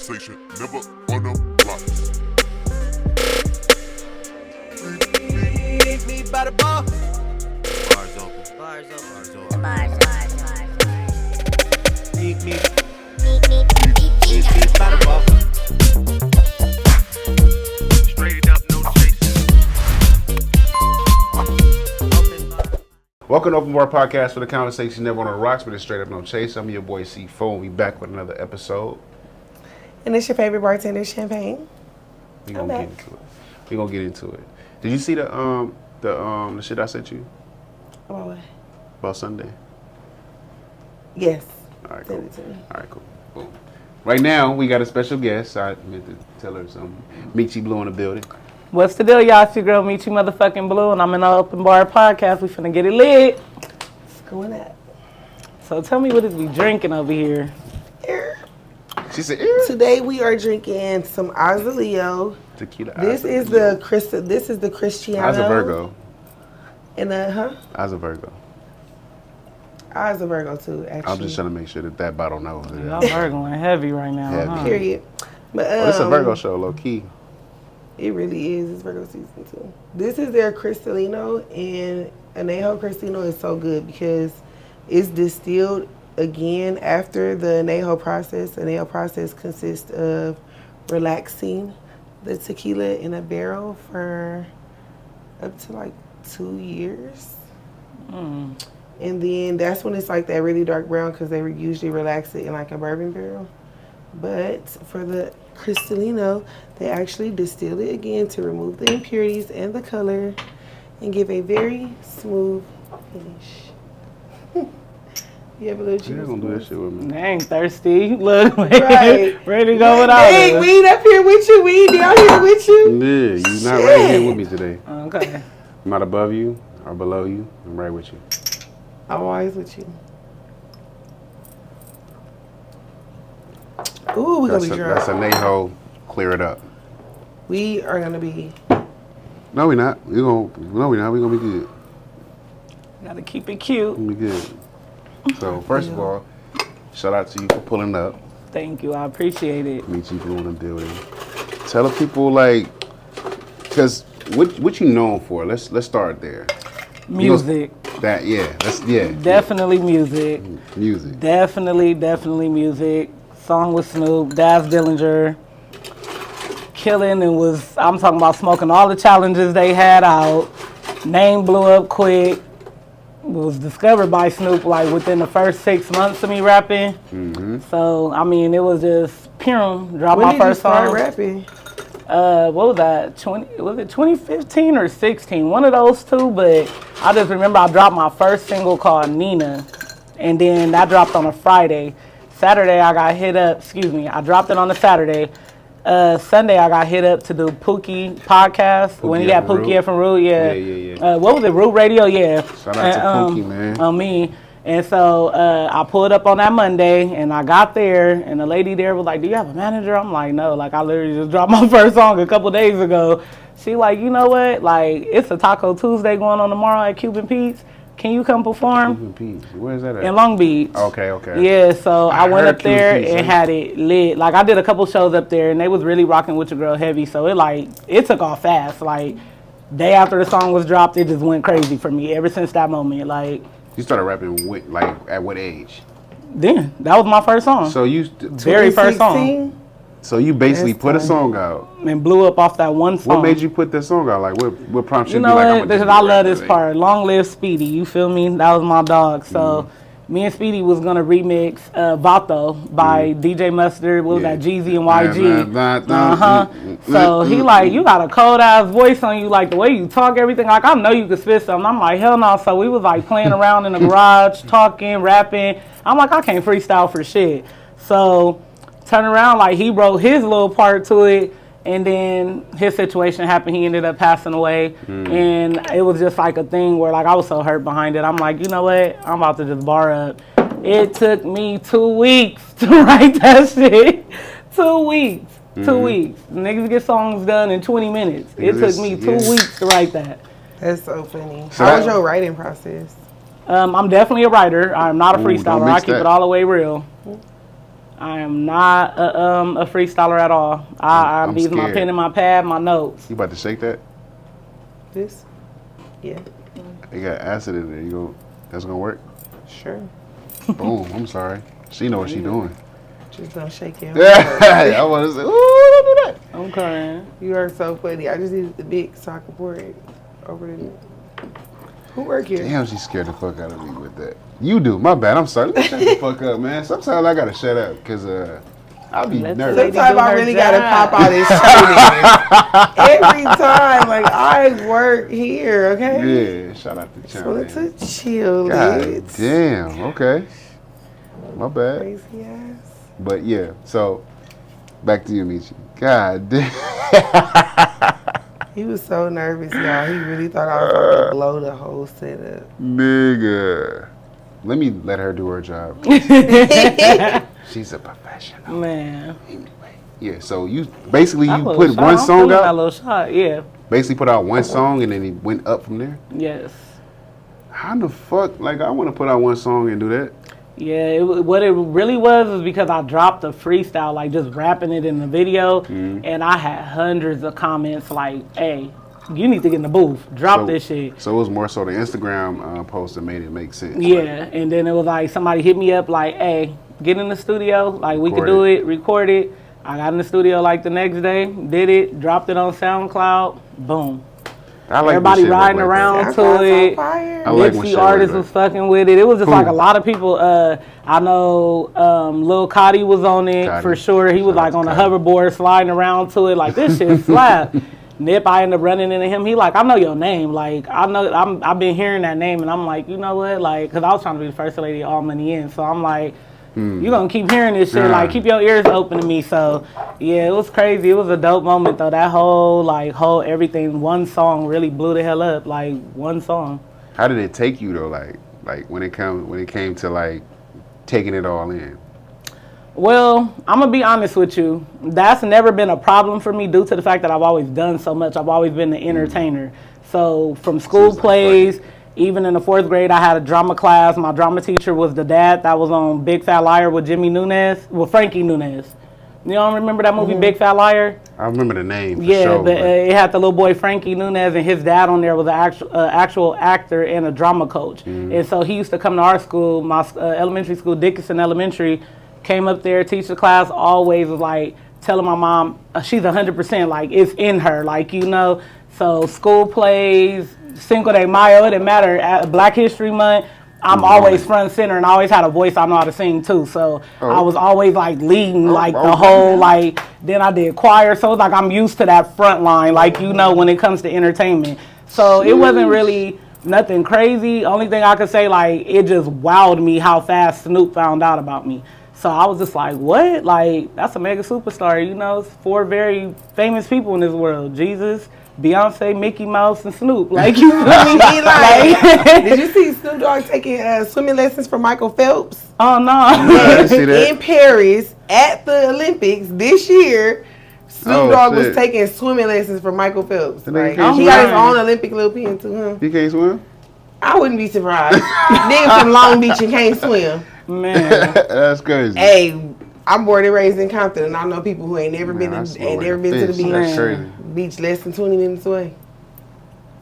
conversation, never on the blocks. Meet me by the bar. Bars open. Bars open. Bars open. Meet me by the bar. Straight up, no chasing. Welcome to Open Bar Podcast for the conversation never on the rocks, but it's straight up no chase. I'm your boy C4, and we back with another episode. And it's your favorite bartender, Champagne. We gonna get into it. We gonna get into it. Did you see the shit I sent you About what? about Sunday? Yes. All right, Send cool. it to me. All right, cool. Boom. Right now, we got a special guest. I meant to tell her something. Meech Blu in the building. What's the deal, y'all? It's your girl, Meech Blu, and I'm in the Open Bar Podcast. We finna get it lit. What's going on? So tell me, what is we drinking over here? She said, "Ew." Today we are drinking some Azaleo. Tequila. This is the Cristiano. I was a Virgo. And I was a Virgo. I was a Virgo too, actually. I'm just trying to make sure that bottle knows it. Y'all Virgoing heavy right now, Heavy. huh? Period. But It's a Virgo show, low key. It really is. It's Virgo season too. This is their Cristalino, and Anejo Cristalino is so good because it's distilled again after the Anejo process. The Anejo process consists of relaxing the tequila in a barrel for up to like 2 years. And then that's when it's like that really dark brown because they usually relax it in like a bourbon barrel. But for the Cristalino, they actually distill it again to remove the impurities and the color and give a very smooth finish. You have a little You're juice? gonna do that shit with me. They ain't thirsty. Look, Right. ready to go without Hey, us. weed up here with you. Weed down here with you. Yeah, you're not right here with me today. Okay. I'm not above you or below you. I'm right with you. I'm always with you. Ooh, we're going to be drunk. That's a Nae. Clear it up. We are going to be... No, we're not. No, we're not. We're gonna be good. Gotta keep it cute. We're gonna be good. So first of all, shout out to you for pulling up. Thank you. I appreciate it. Meech Blu in the building. Tell the people cause what you known for? Let's start there. Music. Definitely music. Music. Definitely music. Song with Snoop, Daz Dillinger. Killing and I'm talking about smoking all the challenges they had out. Name blew up quick. Was discovered by Snoop like within the first 6 months of me rapping. Mm-hmm. So I mean, it was just dropped When my did you first start song. rapping? What was that? Was it 2015 or 16? One of those two. But I just remember I dropped my first single called Nina, and then that dropped on a Friday. Saturday I got hit up. I dropped it on a Saturday. Sunday I got hit up to do Pookie podcast when he got Pookie from Root. Yeah. What was it? Root Radio. Yeah. Shout out to Pookie, man. On me. And so I pulled up on that Monday, and I got there, and the lady there was like, "Do you have a manager?" I'm like, "No." Like I literally just dropped my first song a couple days ago. She like, "You know what? Like it's a Taco Tuesday going on tomorrow at Cuban Pete's. Can you come perform?" Cuban Pete's. Where is that at? In Long Beach. Okay. Yeah, so I went heard up there Cuban Pete's, and had it lit. Like I did a couple shows up there, and they was really rocking with your girl heavy. So it took off fast. Like day after the song was dropped, it just went crazy for me. Ever since that moment, like. You started rapping at what age? Then that was my first song. So you very first song. So you basically put a song out and blew up off that one song. What made you put that song out? Like what prompted you? You know what? Because I love this part. Long live Speedy. You feel me? That was my dog. So me and Speedy was gonna remix Vato by DJ Mustard. What was that? Jeezy and YG. So he like, you got a cold ass voice on you, like the way you talk, everything. Like I know you could spit something. I'm like, hell no. So we was like playing around in the garage, talking, rapping. I'm like, I can't freestyle for shit. So turn around, like he wrote his little part to it. And then his situation happened. He ended up passing away. And it was just like a thing where like I was so hurt behind it. I'm like, you know what? I'm about to just bar up. It took me 2 weeks to write that shit. 2 weeks. 2 weeks. Niggas get songs done in 20 minutes. It took me 2 weeks to write that. That's so funny. So How was your writing process? I'm definitely a writer. I'm not a freestyler. I keep it all the way real. I am not a freestyler at all. I'm using my pen and my pad, my notes. You about to shake that? This? Yeah. You got acid in there. That's gonna work? Sure. Boom. I'm sorry. She know what she doing. Just don't shake it. I want to say, ooh, don't do that. I'm crying. You are so funny. I just needed the big so I could pour it over the. Who work here? Damn, she scared the fuck out of me with that. You do. My bad. I'm sorry. Let me shut the fuck up, man. Sometimes I gotta shut up because I'll be nervous. Sometimes I really gotta pop out his shirt every time. Like I work here, okay? Yeah. Shout out to Just Chum. wanted to chill. God Lids. damn. Okay. My bad. Crazy ass. But yeah. So back to you, Meech. God damn. He was so nervous, y'all. He really thought I was going to blow the whole setup. Nigga. Let me let her do her job. She's a professional. Man. Anyway. Yeah, so you basically That you little put shot, one I'm song feeling that out. little shot, yeah. Basically put out one song and then he went up from there. Yes. How the fuck? Like I want to put out one song and do that. Yeah, what it really was is because I dropped a freestyle, like just rapping it in the video, and I had hundreds of comments like, hey, you need to get in the booth, drop this shit. So it was more so the Instagram post that made it make sense. Yeah, Like, and then it was like somebody hit me up like, hey, get in the studio, like we could do it, record it. I got in the studio like the next day, did it, dropped it on SoundCloud, boom. I like Everybody shit riding like around that. to it. I like when Nipsey shit artists like was fucking with it. It was just like a lot of people. I know Lil Cotty was on it for sure. He was like on a hoverboard sliding around to it. Like this shit slap. Nip, I ended up running into him. He like, I know your name. Like I know, I've been hearing that name, and I'm like, you know what? Like, cause I was trying to be the first lady at All Money In, so I'm like. You gonna keep hearing this shit, like keep your ears open to me. So yeah, it was crazy. It was a dope moment though. That whole everything, one song really blew the hell up. Like one song. How did it take you though? Like when it came to like taking it all in. Well, I'm gonna be honest with you. That's never been a problem for me due to the fact that I've always done so much. I've always been the entertainer. So from school plays. Even in the 4th grade, I had a drama class. My drama teacher was the dad that was on Big Fat Liar with Frankie Nunez. You don't remember that movie, Big Fat Liar? I remember the name. For yeah, sure, but it had the little boy Frankie Nunez, and his dad on there was an actual actor and a drama coach. And so he used to come to our school, my elementary school, Dickinson Elementary, came up there, teach the class, always was like telling my mom, she's 100%, like it's in her, like, you know. So school plays, Cinco de Mayo, it didn't matter. Black History Month, I'm always front and center, and I always had a voice I know how to sing too. So I was always like leading like the whole like. Then I did choir, so it's like I'm used to that front line, like you know when it comes to entertainment. So it wasn't really nothing crazy. Only thing I could say like it just wowed me how fast Snoop found out about me. So I was just like, what? Like that's a mega superstar, you know? It's 4 very famous people in this world: Jesus, Beyonce, Mickey Mouse, and Snoop. Like, you feel me? Like, did you see Snoop Dogg taking swimming lessons from Michael Phelps? Oh, no. I see that. In Paris at the Olympics this year, Snoop Dogg was taking swimming lessons from Michael Phelps. Like, he got his own Olympic little pin too, huh? You can't swim? I wouldn't be surprised. Niggas from Long Beach and can't swim. Man. That's crazy. Hey, I'm born and raised in Compton, and I know people who ain't never been to the beach. That's crazy. Beach less than 20 minutes away.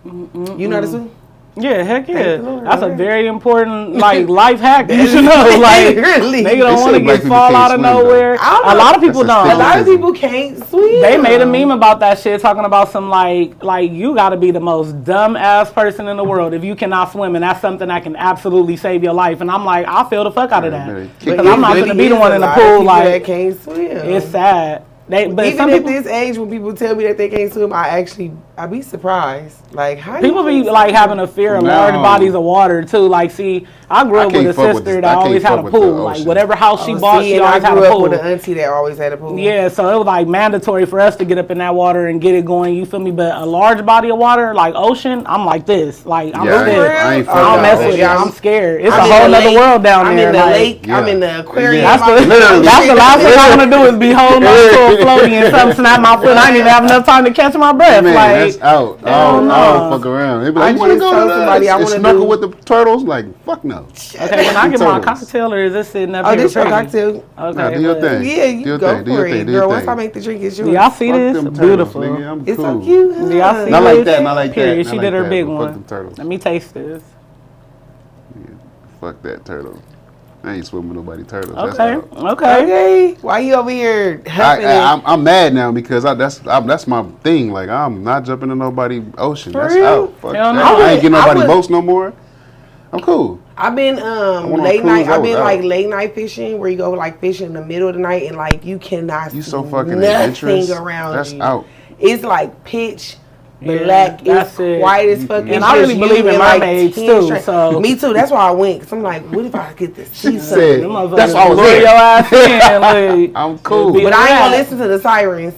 You know how to swim? Yeah, heck yeah. That's a very important like life hack. You should know. Like, really? Nigga don't want to get fall out of nowhere. A lot of people don't. A lot of people can't swim. They made a meme about that shit, talking about some like you got to be the most dumb ass person in the world if you cannot swim, and that's something that can absolutely save your life. And I'm like, I feel the fuck out of that because I'm not gonna be the one in the pool. Like, that can't swim. It's sad. But even at this age, when people tell me that they can't swim, I be surprised. Like, how people be like having a fear of large bodies of water too. Like, see, I grew up with a sister that always had a pool. Like, whatever house she bought, she always had a pool. I grew up with an auntie that always had a pool. Yeah, so it was like mandatory for us to get up in that water and get it going. You feel me? But a large body of water, like ocean, I'm like this. Like, I'm scared. I don't mess with it. I'm scared. It's a whole other world down there. I'm in the lake. I'm in the aquarium. That's the last thing I want to do is be holding on to a floaty and something snap my foot. I didn't even have enough time to catch my breath. Man, like, that's out. I don't fuck around. They be like, you want to go to snorkel with the turtles? Like, fuck no. know. Okay, can I get my cocktail or is this sitting up here? Oh, this your pretty? cocktail. Okay. Nah, do your thing. Yeah, you go for it, girl. Once I make the drink, it's yours. Do y'all see Fuck this? them turtles, Beautiful. nigga. I'm It's cool. so cute. Huh? Do y'all see Not like this? that. Not like Period. that. She not did like her that, big but one. Fuck them turtles. Let me taste this. Fuck that turtle. I ain't swimming with nobody turtles. Okay. That's all. Okay. Why you over here huffing it? I'm mad now because that's my thing. Like I'm not jumping in nobody ocean. For That's real? out. Fuck Hell that. no. I ain't getting I nobody would- boats no more. I'm cool. I've been went on late cruise, night. I I've was been out. like late night fishing, where you go like fishing in the middle of the night and like you cannot You see so fucking nothing adventurous. around That's you. out. It's like pitch Yeah, black. that's It's it. white as fuck. And It's I really just believe you in and, like, mermaids, 10 too, straight- so- Me too. That's why I went. Cause I'm like, what if I get to see She something? said, Them motherfuckers that's why I was lure there. your ass in. Like, I'm cool. Be But I ain't Right. gonna listen to the sirens.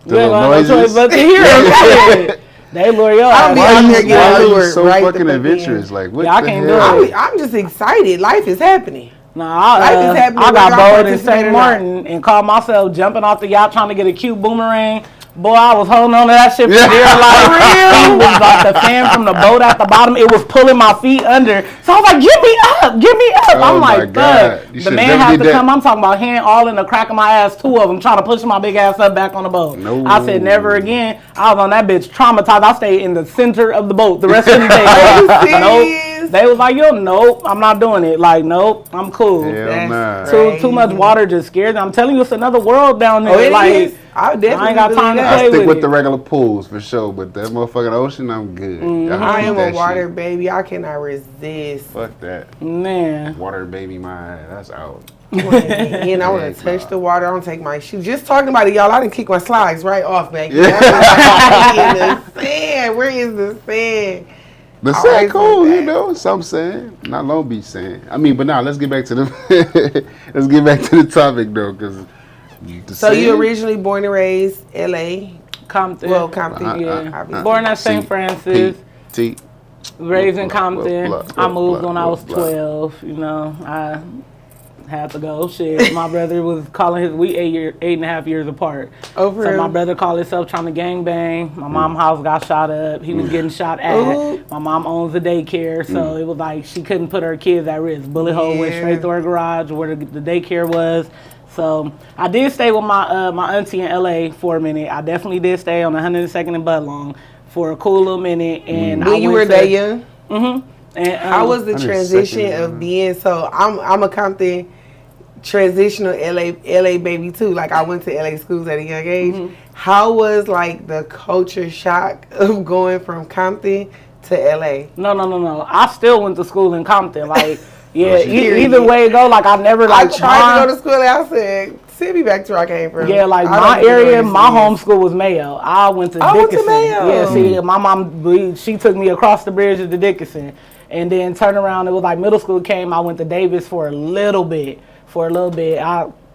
you ain't gonna have no noises. choice but to hear them. Shit. They lure your I don't ass. be Why out you, there why getting are you lured so right the fucking fuck adventurous? in. Like what Yeah, I the can't hell? do it. I'm just excited. Life is happening. Nah, Life is happening I got whether I bold in participate St. or not. Martin and called myself jumping off the yacht trying to get a cute boomerang. Boy, I was holding on to that shit for dear life. It was like the fan from the boat at the bottom. It was pulling my feet under. So I was like, get me up, get me up. Oh I'm my like, God. fuck. You The should've man never has did to that. come. I'm talking about hand all in the crack of my ass, two of them, trying to push my big ass up back on the boat. No. I said, never again. I was on that bitch traumatized. I stayed in the center of the boat the rest of the day. Are you Nope. serious? They was like, yo, nope, I'm not doing it. Like, nope, I'm cool. Hell nah. That's Too much crazy. water just scares me. I'm telling you, it's another world down there. Oh, it like, is. I definitely ain't got time to believe play that. I stick with with it. the regular pools for sure, but that motherfucking ocean, I'm good. I am that a water shit. baby. I cannot resist. Fuck that. Man. Water baby, my ass. That's out. And I want Heck to touch nah. the water. I don't take my shoes. Just talking about it, y'all. I didn't kick my slides right off, baby. Yeah. In the sand. Where is the sand? The Always sand cool, like you that. know. Some sand, not Long Beach sand. I mean, but now let's get back to the let's get back to the topic though, because. So you originally born and raised L.A. Compton. Well, Compton. yeah. obviously. Born at St. Francis. T. Raised in Blah, blah, Compton. blah, I blah, moved blah, when I was blah. 12. You know, I had to go. Shit, my brother was calling his. We 8.5 years apart. Oh, for So my real? brother called himself trying to gang bang. My mom's house got shot up. He was getting shot at. Ooh. My mom owns a daycare, so it was like she couldn't put her kids at risk. Bullet hole went Yeah. straight through her garage where the daycare was. So I did stay with my auntie in LA for a minute. I definitely did stay on 102nd and Budlong for a cool little minute. And When you were that young, and, how was the 102nd, transition of being? So I'm a Compton transitional LA baby too. Like I went to LA schools at a young age. How was like the culture shock of going from Compton to LA? No. I still went to school in Compton. Like, yeah, Period. either way it go, like I never I like tried to go to school and I said, send me back to where I came from. Yeah, like I don't my even know area, what this my is. home school was Mayo. I went to I went to Dickinson. Mayo. Yeah, see, my mom, she took me across the bridge to Dickinson. And then turn around, it was like middle school came, I went to Davis for a little bit.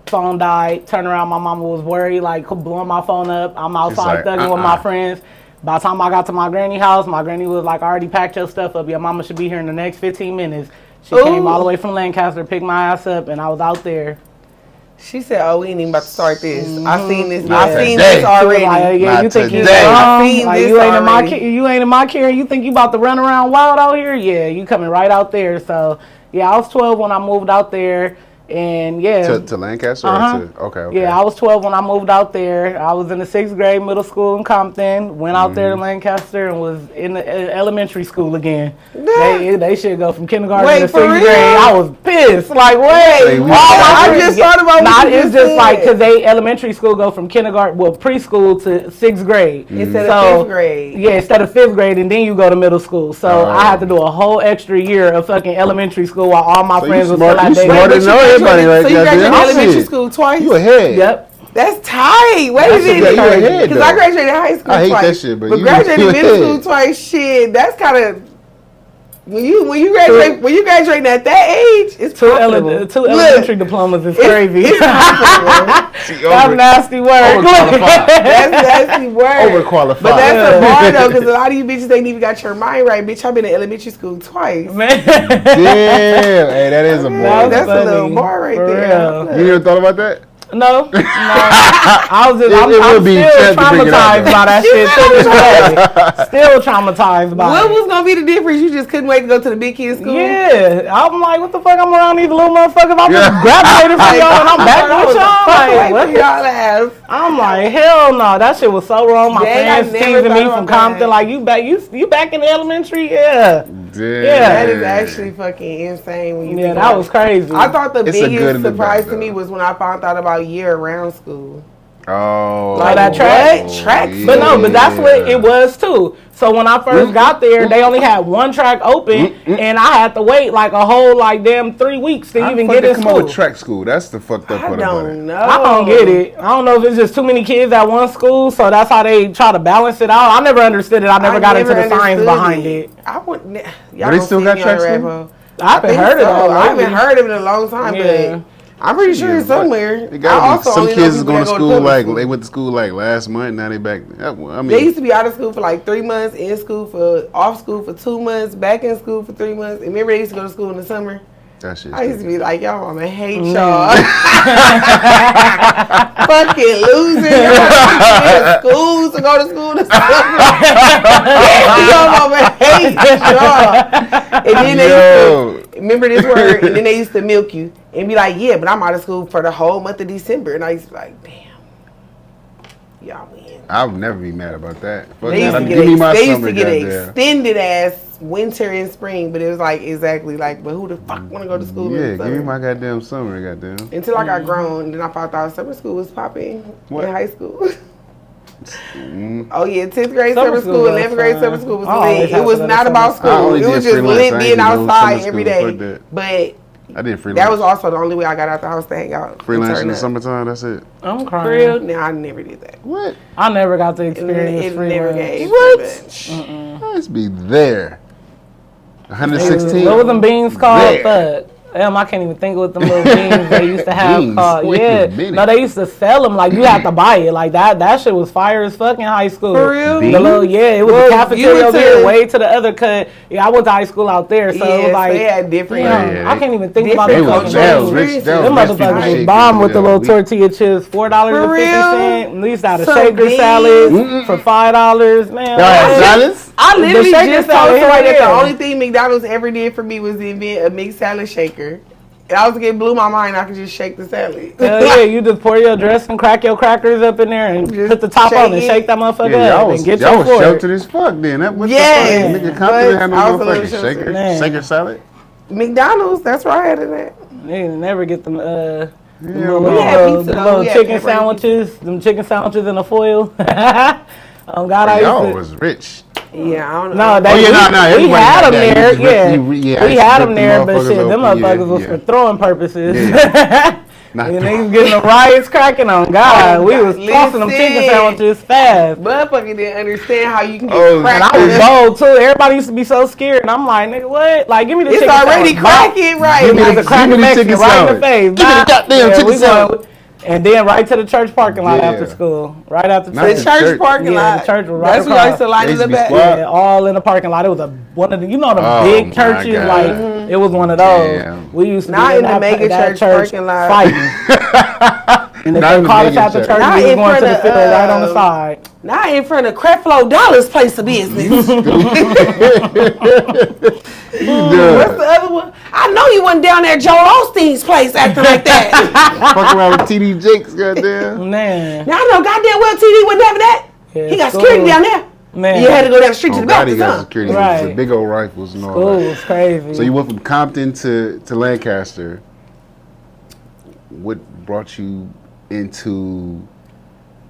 Phone died, turn around, my mama was worried, like blowing my phone up. I'm outside like, thugging with my friends. By the time I got to my granny house, my granny was like, I already packed your stuff up. Your mama should be here in the next 15 minutes. She came all the way from Lancaster, picked my ass up, and I was out there. She said, "Oh, we ain't even about to start this. I seen this. Not I seen today. this already." Like, yeah, Not you think you today. strong? I seen Like, this you ain't in my already. you ain't in my care. You think you about to run around wild out here? Yeah, you coming right out there. So yeah, I was 12 when I moved out there, and yeah. To Lancaster? Uh-huh. Or to, okay. Yeah, I was 12 when I moved out there. I was in the 6th grade middle school in Compton. Went out there to Lancaster and was in the elementary school again. They should go from kindergarten Wait, to for 6th real? grade. I was pissed. Like, Hey, wait. we- I just thought about Nah, what you it's just just said. like because they elementary school go from kindergarten, well, preschool to 6th grade. Instead So, of 5th grade. Yeah, instead of 5th grade, and then you go to middle school. So I had to do a whole extra year of fucking elementary school while all my So friends you was still smart- at you Davis. smarter But than everybody right so you there, graduated man. elementary Shit. school twice? You ahead. Yep. That's tight. Wait a That's- minute. yeah, you ahead, Because though. I graduated high school I hate twice. that shit, but you- graduated you middle ahead. school twice, shit, that's kind of... When you graduating at that age, it's Two comfortable. elementary diplomas is crazy. It's comfortable. See, That's nasty work. overqualified. That's nasty word. Overqualified. But that's a bar though, because a lot of you bitches ain't even got your mind right. Bitch, I've been in elementary school twice. Man. Damn. Hey, that is a bar. That's a funny. little bar right For there. real. You never thought about that? No. I was just, I'm would be still sad to figure it out, traumatized by that shit to this day. Still traumatized by What it. was gonna be the difference? You just couldn't wait to go to the big kid school? Yeah, I'm like, what the fuck? I'm around these little motherfuckers. I'm just graduated from y'all and I'm back with y'all. Like, what? Y'all ass. I'm like, hell no, that shit was so wrong. My Dang, I friends never teasing me thought from about Compton, that. like, you back in elementary? Yeah. Damn. That is actually fucking insane when you Yeah, think that about was it. crazy. I thought the It's a good biggest and a surprise bad, to me though. was when I found out about year-round school. Oh. Like that track? What? Track yeah. But no, but that's what it was too. So when I first got there, they only had one track open, and I had to wait like a whole like damn 3 weeks to How even the fuck get they in come school. up with track school? That's the fucked up I part about it. don't know. I don't get it. I don't know if it's just too many kids at one school, so that's how they try to balance it out. I never understood it. I never got into the science understood behind it. I wouldn't. Y'all they don't still see got me track on the school? rainbow. I haven't think heard of so. it. I haven't heard of it in a long time, Yeah. but I'm pretty sure it's somewhere. It I gotta also be. Some only know kids is people going to that go school public like school. they went to school like last month. Now they back. I mean, They used to be out of school for like 3 months, in school for off school for 2 months, back in school for 3 months. And remember they used to go to school in the summer? that shit. I used to be like, y'all mama hate Mm. y'all. Fucking loser. Y'all schools to go to school in the summer. Y'all mama hate y'all. And then they used to, remember this word, and then they used to milk you and be like, yeah, but I'm out of school for the whole month of December. And I used to be like, damn, y'all win. I would never be mad about that. Fuck They used that. to Give me my get, summer, an goddamn. extended ass winter and spring, but it was like exactly like, but who the fuck want to go to school Yeah, in the give me summer? my goddamn summer, goddamn. Until I got grown, and then I found out summer school was popping What? in high school. Mm. Oh yeah, 10th grade Summer summer school school, was 11th grade fun. summer school was I always lit. had It was to go to not summer about school. I school. only It was did just freelance. lit I being ain't do no outside summer every school. day. Fuck that. But I did freelance. that was also the only way I got out the house to hang out. and freelance turn in the up. summertime. That's it. I'm For crying. real? No, I never did that. What? I never got to experience It free never lunch. gave. What? much. Let's be there. 116. What was them beans called? There. Fuck. Damn, I can't even think of what them little beans they used to have Beans? called. Wait Yeah. a minute. No, they used to sell them. Like, you had to buy it. Like, that shit was fire as fuck in high school. For real? The little, yeah, it was Well, a you cafeteria went over to- here, way to the other cut. Yeah, I went to high school out there, so it was Yes, like, they had different. damn, Yeah, I can't even think about different the They fucking was, culture. that was names. rich. That Them was rich motherfuckers people was bomb with the little shit. tortilla chips, $4.50. real? We used to have a Some shaker beans. salad for $5. Man, Y'all had salads? I literally The shaker just salad told somebody here, that the yeah. only thing McDonald's ever did for me was invent a mixed salad shaker. And I was getting blew my mind. I could just shake the salad. Hell yeah, you just pour your dressing, crack your crackers up in there, and Just put the top on and shake it. shake that motherfucker Yeah, up y'all and get y'all your was fork. sheltered as fuck then. That what Yes, the fuck? Nigga, but Compton had no I was a little motherfucking sheltered. shaker. Man. Shaker salad? McDonald's, that's where I had it at. Niggas never get them no. little, We had pizza, though. little We had chicken pepperoni sandwiches, them chicken sandwiches in a foil. Oh God, I Y'all used to. was rich. Yeah, I don't know. No, they, Oh, yeah, no, we everybody had got them that. there. You just Yeah, rip- yeah, we you had rip them the there, but motherfuckers shit, them open, yeah, motherfuckers was yeah. for throwing purposes. Yeah. Not And the- niggas getting the riots cracking on God. Oh, We God, was tossing them chicken listen. sandwiches fast. Motherfucker didn't understand how you can get Oh, cracked. And I was up. bold too. Everybody used to be so scared. And I'm like, nigga, what? Like, give me the It's chicken already sandwich. cracking, right? Give me Like, the crack give me the Mexican chicken right in sandwich. the face. Give me the goddamn chicken we sandwich. going- And then right to the church parking lot Yeah. after school. Right after Not the church. the church church. parking Yeah, lot. the church was right That's where I used to across. line They in used the to be back. squad. Yeah, all in the parking lot. It was one of the, you know, the Oh, big my churches. God. Like, it was one of those. Damn. We used to Not be in the that- mega that church parking lot. fighting. And if Not in they the caught us mega at the church. church, Not we was in going to front the of, field right on the side. Not in front of Creflo Dollar's place of business. What's the other one? I know you wasn't down there at Joel Osteen's place acting like that. Fuck around with TD Jakes, goddamn. Man. Now I know goddamn well TD wasn't having that. Yeah, He got school. security down there. Man. You had to go down the street to Oh, the God, back he to got some. security. Right. With the big old rifles and all School that. was crazy. So you went from Compton to Lancaster. What brought you into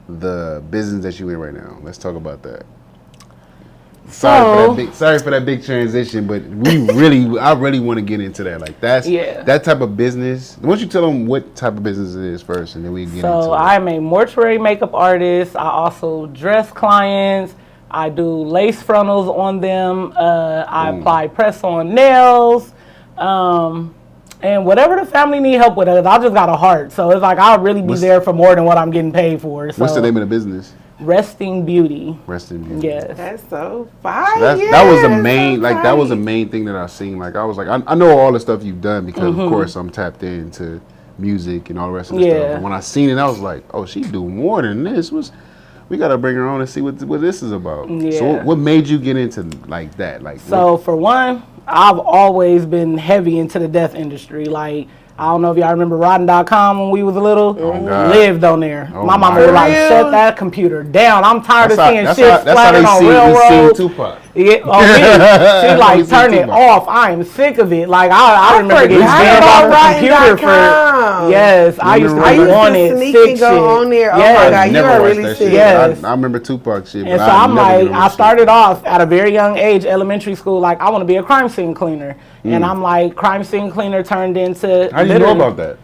the business that you in right now? Let's talk about that. Sorry for that big transition, but I really want to get into that. Like that type of business. Why don't you tell them what type of business it is first, and then we get into it. So I'm a mortuary makeup artist. I also dress clients. I do lace frontals on them. I apply press on nails. And whatever the family need help with, I just got a heart. So it's like I'll really be there for more than what I'm getting paid for. So What's the name of the business? Resting Beauty. Resting Beauty. Yes. That's so fire. That was the main that was the main thing that I seen. Like I was like, I know all the stuff you've done because of course I'm tapped into music and all the rest of the stuff. And when I seen it, I was like, oh, she do more than this. We gotta bring her on and see what this is about. Yeah. So what made you get into like that? Like, so for one, I've always been heavy into the death industry. Like, I don't know if y'all remember Rotten.com when we was little. Lived on there. My mama was like, shut that computer down. I'm tired of seeing shit splattered on railroads. Tupac. Yeah, on me. She like, turn it off. I am sick of it. Like, I remember getting banned off the computer for. Yes, I used to want it. Sneak Sick and go shit. on there. Oh Yes. my God, you are really sick. Yes. I remember Tupac shit. And so I'm like, I started off at a very young age, elementary school, like, I want to be a crime scene cleaner. And I'm like, crime scene cleaner turned into. How do you know about that?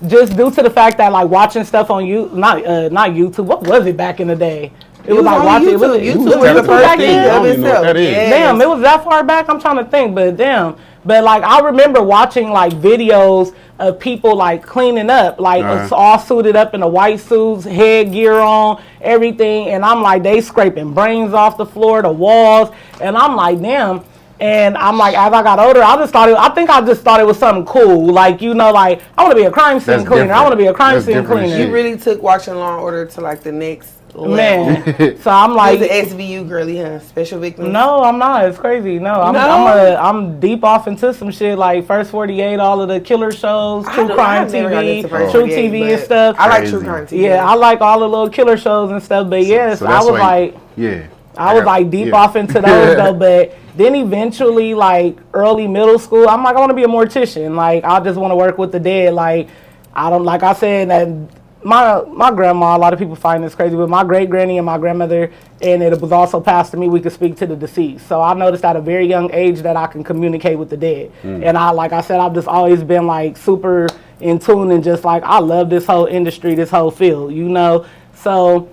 Just due to the fact that, like, watching stuff on not YouTube. What was it back in the day? It was like watching. YouTube was the first thing of itself. Damn, it was that far back. I'm trying to think, but damn. But like, I remember watching like videos of people like cleaning up, like all suited up in the white suits, headgear on, everything, and I'm like, they scraping brains off the floor, the walls, and I'm like, damn. And I'm like, as I got older, I just thought it was something cool. Like, you know, like, I want to be a crime scene cleaner. I want to be a crime scene cleaner. You really took watching Law and Order to like the next level. Man. So I'm like, you're the SVU girly, huh? Special victim. No, I'm not. It's crazy. No, I'm deep off into some shit like First 48, all of the killer shows, True Crime TV, True TV and stuff. I like True Crime TV. Yeah, I like all the little killer shows and stuff. But yes, I was like, I was like deep off into those though. But then eventually, like early middle school, I'm like, I want to be a mortician. Like, I just want to work with the dead. Like, I don't, like I said, that my grandma, a lot of people find this crazy, but my great granny and my grandmother, and it was also passed to me, we could speak to the deceased. So I noticed at a very young age that I can communicate with the dead. And like I said, I've just always been like super in tune and just like, I love this whole industry, this whole field, you know? So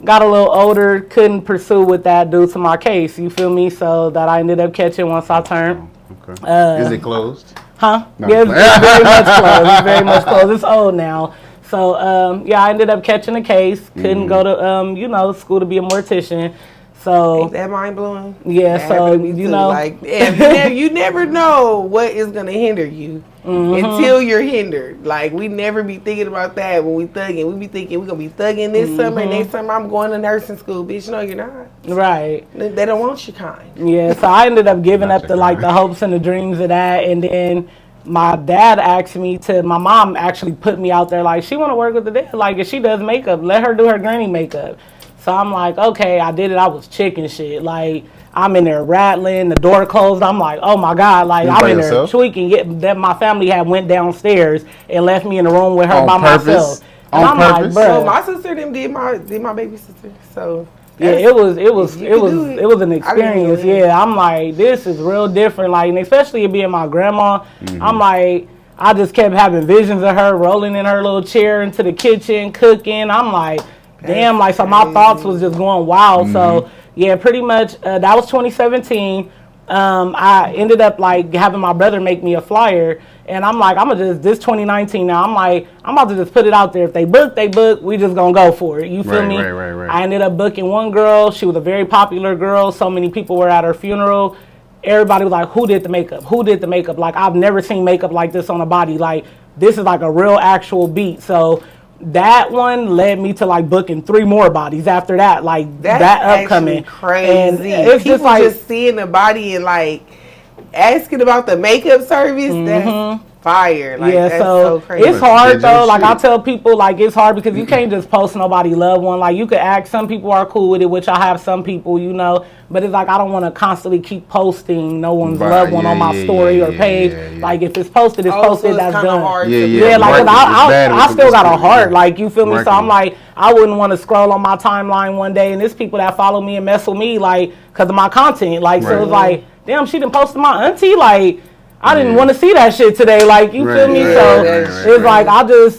got a little older, couldn't pursue with that due to my case, you feel me? So that I ended up catching once I turned. Okay. Is it closed? Huh? No. Yeah, it's very much closed. It's very much closed. It's old now. So, I ended up catching a case. Couldn't go to, school to be a mortician. So ain't that mind blowing? Yeah, that so you know, like you never know what is gonna hinder you until you're hindered. Like, we never be thinking about that when we thugging. We be thinking we're gonna be thugging this summer, and next summer I'm going to nursing school. Bitch, no, you're not. Right. They don't want your kind. Yeah. So I ended up giving up the hopes and the dreams of that, and then my dad asked me to. My mom actually put me out there. Like, she want to work with the dead. Like, if she does makeup, let her do her granny makeup. So I'm like, okay, I did it. I was chicken shit. Like, I'm in there rattling, the door closed. I'm like, oh my God. Like, I'm in there tweaking. That my family had went downstairs and left me in the room with her by myself. And I'm like, bro. Well, my sister did my baby sister. So yeah, it was an experience. Yeah, I'm like, this is real different. Like, and especially it being my grandma. I'm like, I just kept having visions of her rolling in her little chair into the kitchen, cooking. I'm like, damn, like, so my thoughts was just going wild. So yeah, pretty much that was 2017. I ended up like having my brother make me a flyer, and I'm like, I'm gonna just, this 2019 now, I'm like, I'm about to just put it out there. If they book, we just gonna go for it. You feel me? Right. I ended up booking one girl. She was a very popular girl. So many people were at her funeral. Everybody was like, who did the makeup? Who did the makeup? Like, I've never seen makeup like this on a body. Like, this is like a real actual beat. So that one led me to like booking 3 more bodies after that. Like, that upcoming. Crazy. And it's people just like just seeing the body and like asking about the makeup service. That's fire. Like, yeah, that's so crazy. It's hard though. Like, I tell people, like, it's hard because you can't just post nobody loved one. Like, you could ask, some people are cool with it, which I have some people, you know, but it's like, I don't want to constantly keep posting no one's loved one on my story or page. Like, if it's posted, it's posted. So that's done. Hard like, I still got a heart. Like, you feel me? So I'm like, I wouldn't want to scroll on my timeline one day and there's people that follow me and mess with me, like, because of my content. Like, so it's like, damn, she done posted my auntie. Like, I didn't want to see that shit today. Like, you feel me? So it's like,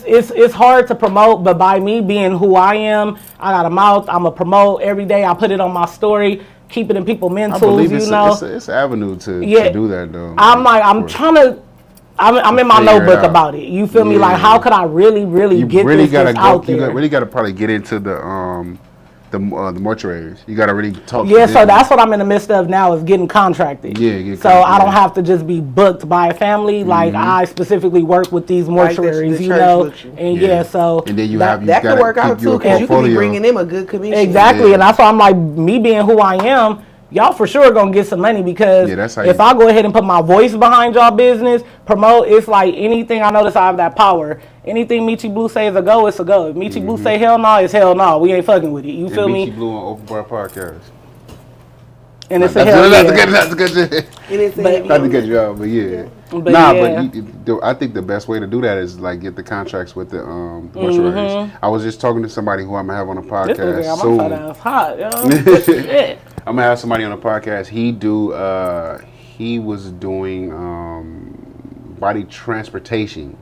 it's hard to promote, but by me being who I am, I got a mouth. I'm a promote every day. I put it on my story, keep it in people's mentals, you know. It's an avenue to do that though. I'm like, I'm trying to, I'm in my notebook about it. You feel me? Like, how could I really get this out there? You really got to probably get into the the mortuaries. You gotta really talk. Yeah, to so them. that's what I'm in the midst of now is getting contracted. Yeah, so I don't have to just be booked by a family. Like I specifically work with these mortuaries, the you church know. booked you. And yeah, so and then you That could work out too, because you could be bringing them a good commission. exactly, and that's why I'm like, me being who I am, y'all for sure gonna get some money because if I go ahead and put my voice behind y'all business, promote, it's like anything. I notice I have that power. Anything Meech Blu say is a go, it's a go. If Meech Blu say hell no, it's hell no. We ain't fucking with it. You feel me? Meech Blu on Open Bar Podcast. And it's a hell yeah. That's good. Not to get you out, but yeah. But I think the best way to do that is like get the contracts with the mortuaries. I was just talking to somebody who I'm gonna have on a podcast soon. I'm gonna have somebody on a podcast. He was doing body transportation.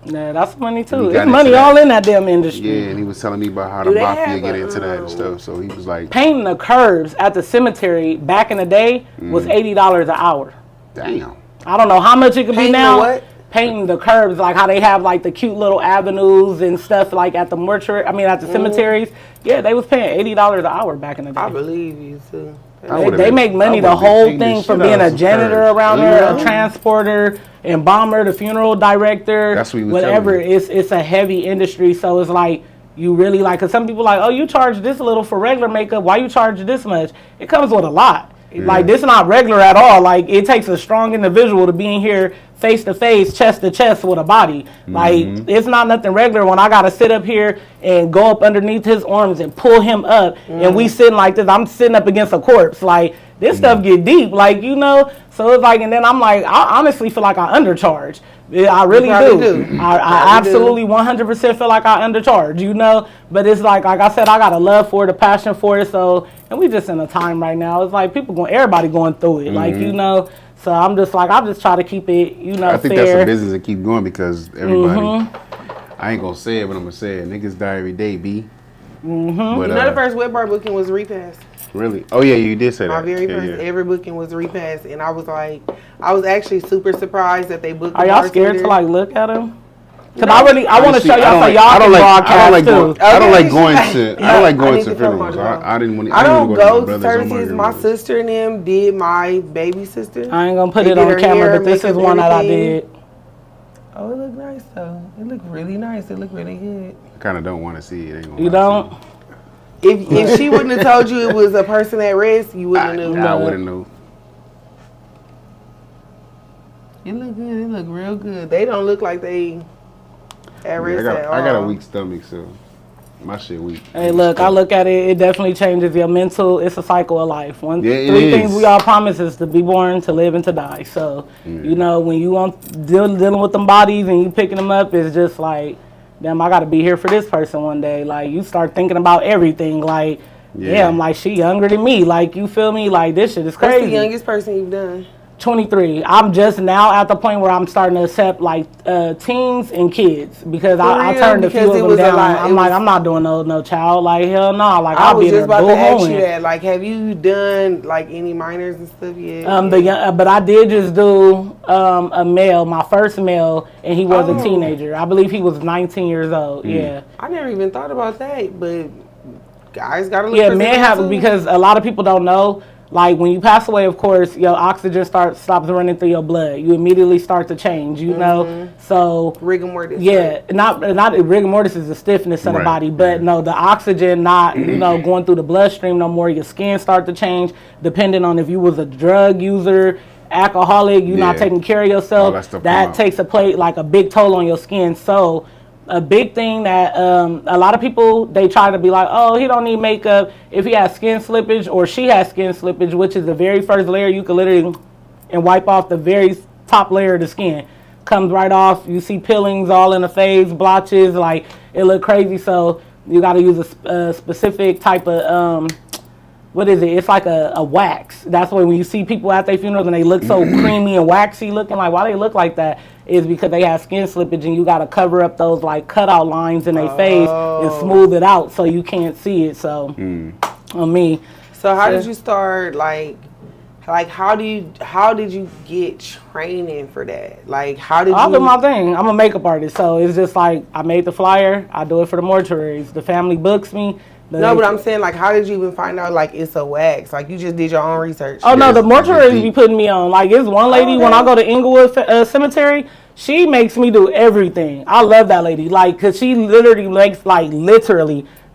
Yeah, that's money too. There's money all in that damn industry. Yeah, and he was telling me about how the mafia get into that and stuff. So he was like, painting the curbs at the cemetery back in the day was $80 an hour. Damn. I don't know how much it could be now. What? Painting the curbs, like how they have like the cute little avenues and stuff like at the mortuary. I mean, at the cemeteries. Yeah, they was paying $80 an hour back in the day. I believe you too. They make money the whole thing from being a janitor around there, a transporter, embalmer, the funeral director, whatever. It's a heavy industry, so it's like you really like. Cause some people like, oh, you charge this little for regular makeup. Why you charge this much? It comes with a lot. Like this is not regular at all. Like it takes a strong individual to be in here face to face, chest to chest with a body. Like it's not nothing regular when I gotta sit up here and go up underneath his arms and pull him up and we sitting like this. I'm sitting up against a corpse. Like this stuff get deep, like you know. So it's like, and then I'm like, I honestly feel like I undercharge. I really do. I absolutely 100% feel like I undercharge, you know. But it's like I said, I got a love for it, a passion for it. So, and we just in a time right now. It's like everybody going through it, like you know. So I'm just like, I just try to keep it, you know, I think fair. That's a business to keep going because everybody. I ain't gonna say it, but I'm gonna say it. Niggas die every day, B. But, you know, the first web bar booking was Repass. Really? Oh yeah, you did say that. My very first ever booking was Repass, and I was like, I was actually super surprised that they booked. Are y'all scared to like look at them? Cause I want to show y'all so y'all can broadcast too. I don't like going to funerals. I didn't want. I don't go to services. My sister and them did my baby sister. I ain't gonna put it on camera, but this is one that I did. Oh, it looked nice though. It looked really nice. It looked really good. I kind of don't want to see it. You don't? If she wouldn't have told you it was a person at risk, you wouldn't have known. I wouldn't know. It look good. It look real good. They don't look like they at risk at all. I got a weak stomach, so my shit weak. Hey, look, I look at it. It definitely changes your mental. It's a cycle of life. Three things we all promise is to be born, to live, and to die. So, you know, when you dealing with them bodies and you picking them up, it's just like, damn, I got to be here for this person one day. Like, you start thinking about everything. Like, damn, like, she younger than me. Like, you feel me? Like, this shit is crazy. What's the youngest person you've done? 23. I'm just now at the point where I'm starting to accept, like, teens and kids. Because I turned a few of them down. I'm not doing no child. Like, hell no. Like, I'll be there. I was just about to ask you that. Like, have you done, like, any minors and stuff yet? But I did just do a male, my first male, and he was a teenager. I believe he was 19 years old. Yeah. I never even thought about that, but guys got to look for men have, because a lot of people don't know. Like, when you pass away, of course, your oxygen stops running through your blood. You immediately start to change, you know? So, rigor mortis. Yeah, right? not rigor mortis is the stiffness of the body, but no, the oxygen not, you know, going through the bloodstream no more. Your skin start to change, depending on if you was a drug user, alcoholic, you're not taking care of yourself. That takes a big toll on your skin. So, a big thing that a lot of people, they try to be like, oh, he don't need makeup if he has skin slippage or she has skin slippage, which is the very first layer you can literally and wipe off the very top layer of the skin. Comes right off. You see peelings all in the face, blotches, like it look crazy. So you got to use a specific type of what is it? It's like a wax. That's why when you see people at their funerals and they look so creamy and waxy looking, like why they look like that is because they have skin slippage and you got to cover up those like cutout lines in their face and smooth it out so you can't see it. So on me. So how did you start, like, Like, how did you get training for that? Like, how did I'll do my thing. I'm a makeup artist, so it's just like I made the flyer. I do it for the mortuaries. The family books me. No, but I'm saying, like, how did you even find out, like, it's a wax? Like, you just did your own research. Oh, no, the mortuaries be putting me on. Like, it's one lady, when I go to Inglewood Cemetery, she makes me do everything. I love that lady. Like, because she literally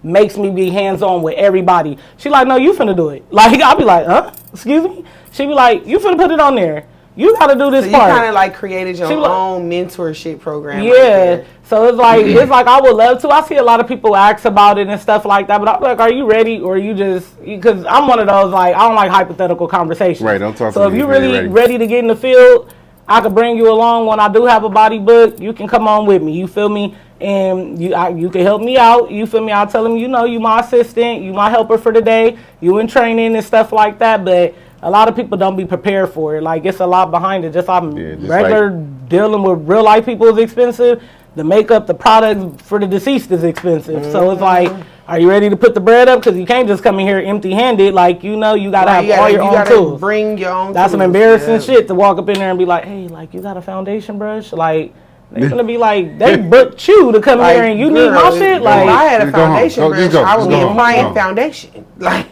makes me be hands-on with everybody. She like, no, you finna do it. Like, I'll be like, huh? Excuse me? She be like, you finna put it on there. You gotta do this part. You kind of like created your own mentorship program. Yeah. Right, so it's like I would love to. I see a lot of people ask about it and stuff like that, but I'm like, are you ready, or you just, because I'm one of those, like, I don't like hypothetical conversations. Right. Don't talk. So if you're really ready to get in the field, I could bring you along when I do have a body book. You can come on with me. You feel me? And you can help me out. You feel me? I'll tell them, you know, you my assistant, you my helper for the day. You in training and stuff like that, but a lot of people don't be prepared for it. Like, it's a lot behind it. Just regular dealing with real life people is expensive. The makeup, the product for the deceased is expensive. Mm-hmm. So it's like, are you ready to put the bread up? Because you can't just come in here empty-handed. Like, you know, you got to have all your own tools. Bring your own That's tools. Some embarrassing shit to walk up in there and be like, hey, like, you got a foundation brush? Like, they're going to be like, they booked you to come here and you need my shit? Like, if I had a foundation brush, I would be applying foundation. Like,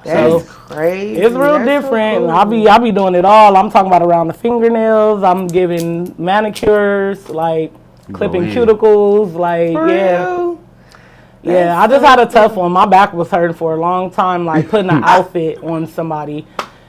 That's crazy. It's real different. So cool. I be doing it all. I'm talking about around the fingernails. I'm giving manicures, like clipping cuticles, like I just had a tough one. My back was hurting for a long time, like putting an outfit on somebody,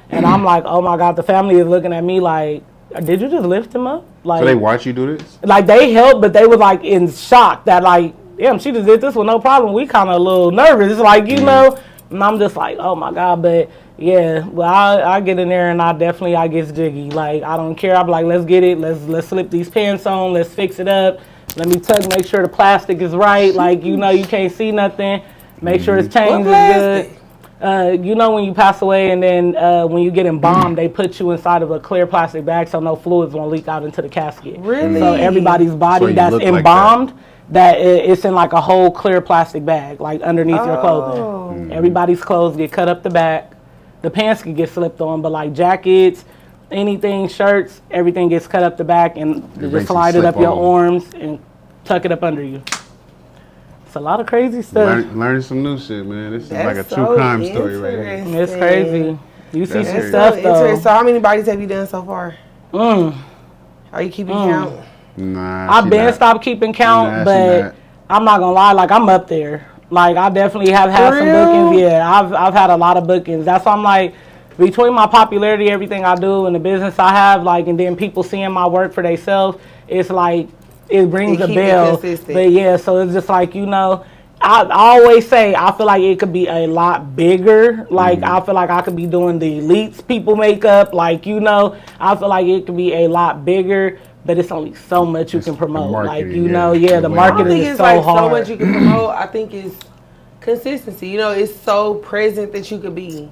and I'm like, oh my god, the family is looking at me like, did you just lift him up? Like, so they watch you do this? Like, they helped, but they were like in shock that, like, damn, she just did this with no problem. We kind of a little nervous, like, you know. And I'm just like, oh my god, but yeah, well, I get in there and I get jiggy. Like, I don't care. I'm like, let's get it. Let's slip these pants on. Let's fix it up. Let me make sure the plastic is right. Like, you know, you can't see nothing. Make sure it's changed is good. You know, when you pass away and then when you get embalmed, they put you inside of a clear plastic bag so no fluids won't leak out into the casket. Really? So everybody's body that's embalmed, that it's in like a whole clear plastic bag, like underneath your clothing. Everybody's clothes get cut up the back. The pants can get slipped on, but like jackets, anything, shirts, everything gets cut up the back and just slide it up your arms and tuck it up under you. It's a lot of crazy stuff. Learning some new shit, man. This is like a true crime story right here. It's crazy. You see some stuff though. So how many bodies have you done so far? Are you keeping count? Nah, I've stopped keeping count, but I'm not gonna lie, like, I'm up there. Like, I definitely have had some bookings. Yeah, I've had a lot of bookings. That's why I'm like, between my popularity, everything I do, and the business I have, like, and then people seeing my work for themselves, it's like, it brings a bell. But yeah, so it's just like, you know, I always say I feel like it could be a lot bigger. Like, I feel like I could be doing the elites people makeup. Like, you know, I feel like it could be a lot bigger. But it's only so much you can promote. Like, you know, the marketing is so hard. So much you can promote. I think it's consistency. You know, it's so present that you could be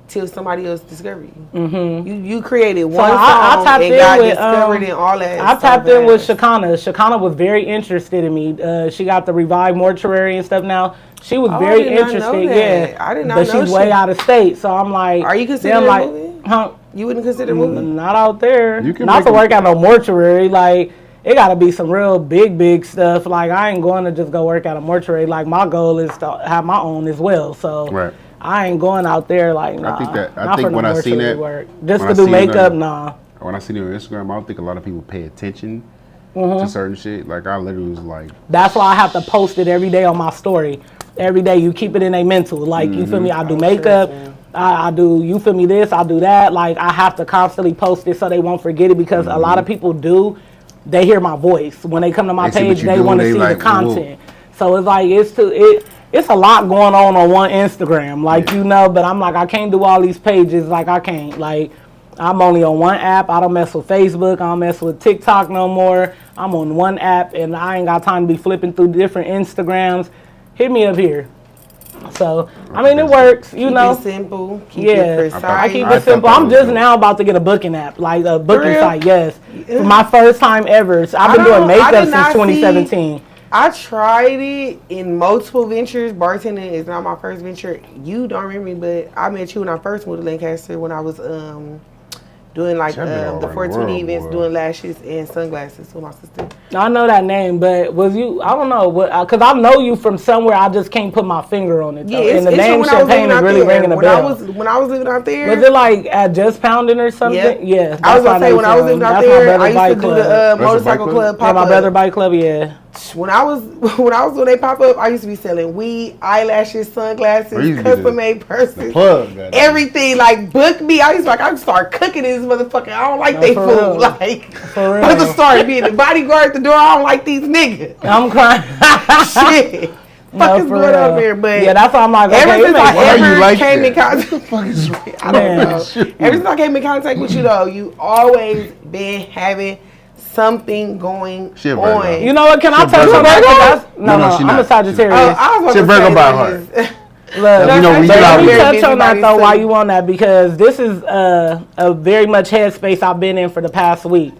till somebody else discover you. Mm-hmm. You created one song and got discovered in all that. I tapped in with Shakana. Shakana was very interested in me. She got the Revive Mortuary and stuff now. She was very interested. Yeah, I did not know. But she's way out of state, so I'm like, are you considering moving? Huh? You wouldn't consider moving? Not out there. Not to work at no mortuary. Like, it got to be some real big stuff. Like, I ain't going to just go work at a mortuary. Like, my goal is to have my own as well. So I ain't going out there like, nah. I think when I seen that, work. Just to do makeup, nah. When I seen it on Instagram, I don't think a lot of people pay attention to certain shit. Like, I literally was like, that's why I have to post it every day on my story. Every day, you keep it in a mental. Like, you feel me? I do makeup. I do, you feel me, this, I do that. Like, I have to constantly post it so they won't forget it, because a lot of people they hear my voice. When they come to my page, they want to see the content. So it's like, it's a lot going on one Instagram, like, you know, but I'm like, I can't do all these pages. Like, I can't. Like, I'm only on one app. I don't mess with Facebook. I don't mess with TikTok no more. I'm on one app, and I ain't got time to be flipping through different Instagrams. Hit me up here. So, I mean, it works, you know. Keep it simple. Keep it precise. I keep it simple. I'm just now about to get a booking app, like a booking site, yes. For my first time ever. So I've been doing makeup since 2017. I tried it in multiple ventures. Bartending is not my first venture. You don't remember me, but I met you when I first moved to Lancaster when I was doing like the 420 events, doing lashes and sunglasses with my sister. I know that name, but was you? I don't know what, because I know you from somewhere. I just can't put my finger on it. Though. Yeah, and the name Champagne is really ringing a bell. When I was living out there, was it like at Just Pounding or something? Yep. Yeah, I was gonna say when I was living out there, I used to do the motorcycle club pop up. My brother bike club, yeah. When they pop up, I used to be selling weed, eyelashes, sunglasses, custom made purses, everything. Like book me. I used to start cooking this motherfucker. I don't like they food. Real. Like I used to start being the bodyguard at the door. I don't like these niggas. I'm crying. Shit. Fuck is going on there, but yeah, that's why I'm like, ever since I came in contact, I don't know. Ever since I came in contact with you though, you always been having something going on. You know what? Can I tell you something? No, I'm a Sagittarius. I was Virgo by heart. Let me touch on that though while you on that, because this is a very much headspace I've been in for the past week.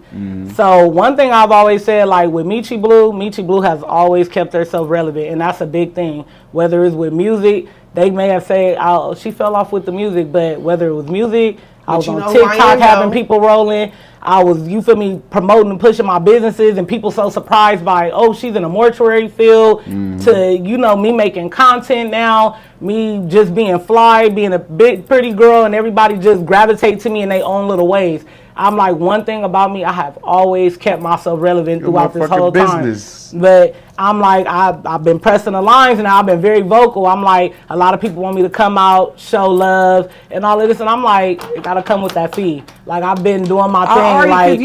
So one thing I've always said, like with Meech Blu has always kept herself relevant, and that's a big thing. Whether it's with music, they may have said, "Oh, she fell off with the music," but whether it was music, I was on TikTok having people rolling. I was, you feel me, promoting and pushing my businesses, and people so surprised by, oh, she's in a mortuary field, to, you know, me making content now, me just being fly, being a big, pretty girl, and everybody just gravitate to me in their own little ways. I'm like, one thing about me, I have always kept myself relevant throughout this whole time. But I'm like, I've been pressing the lines, and I've been very vocal. I'm like, a lot of people want me to come out, show love, and all of this, and I'm like, it gotta come with that fee. Like, I've been doing my thing. Like,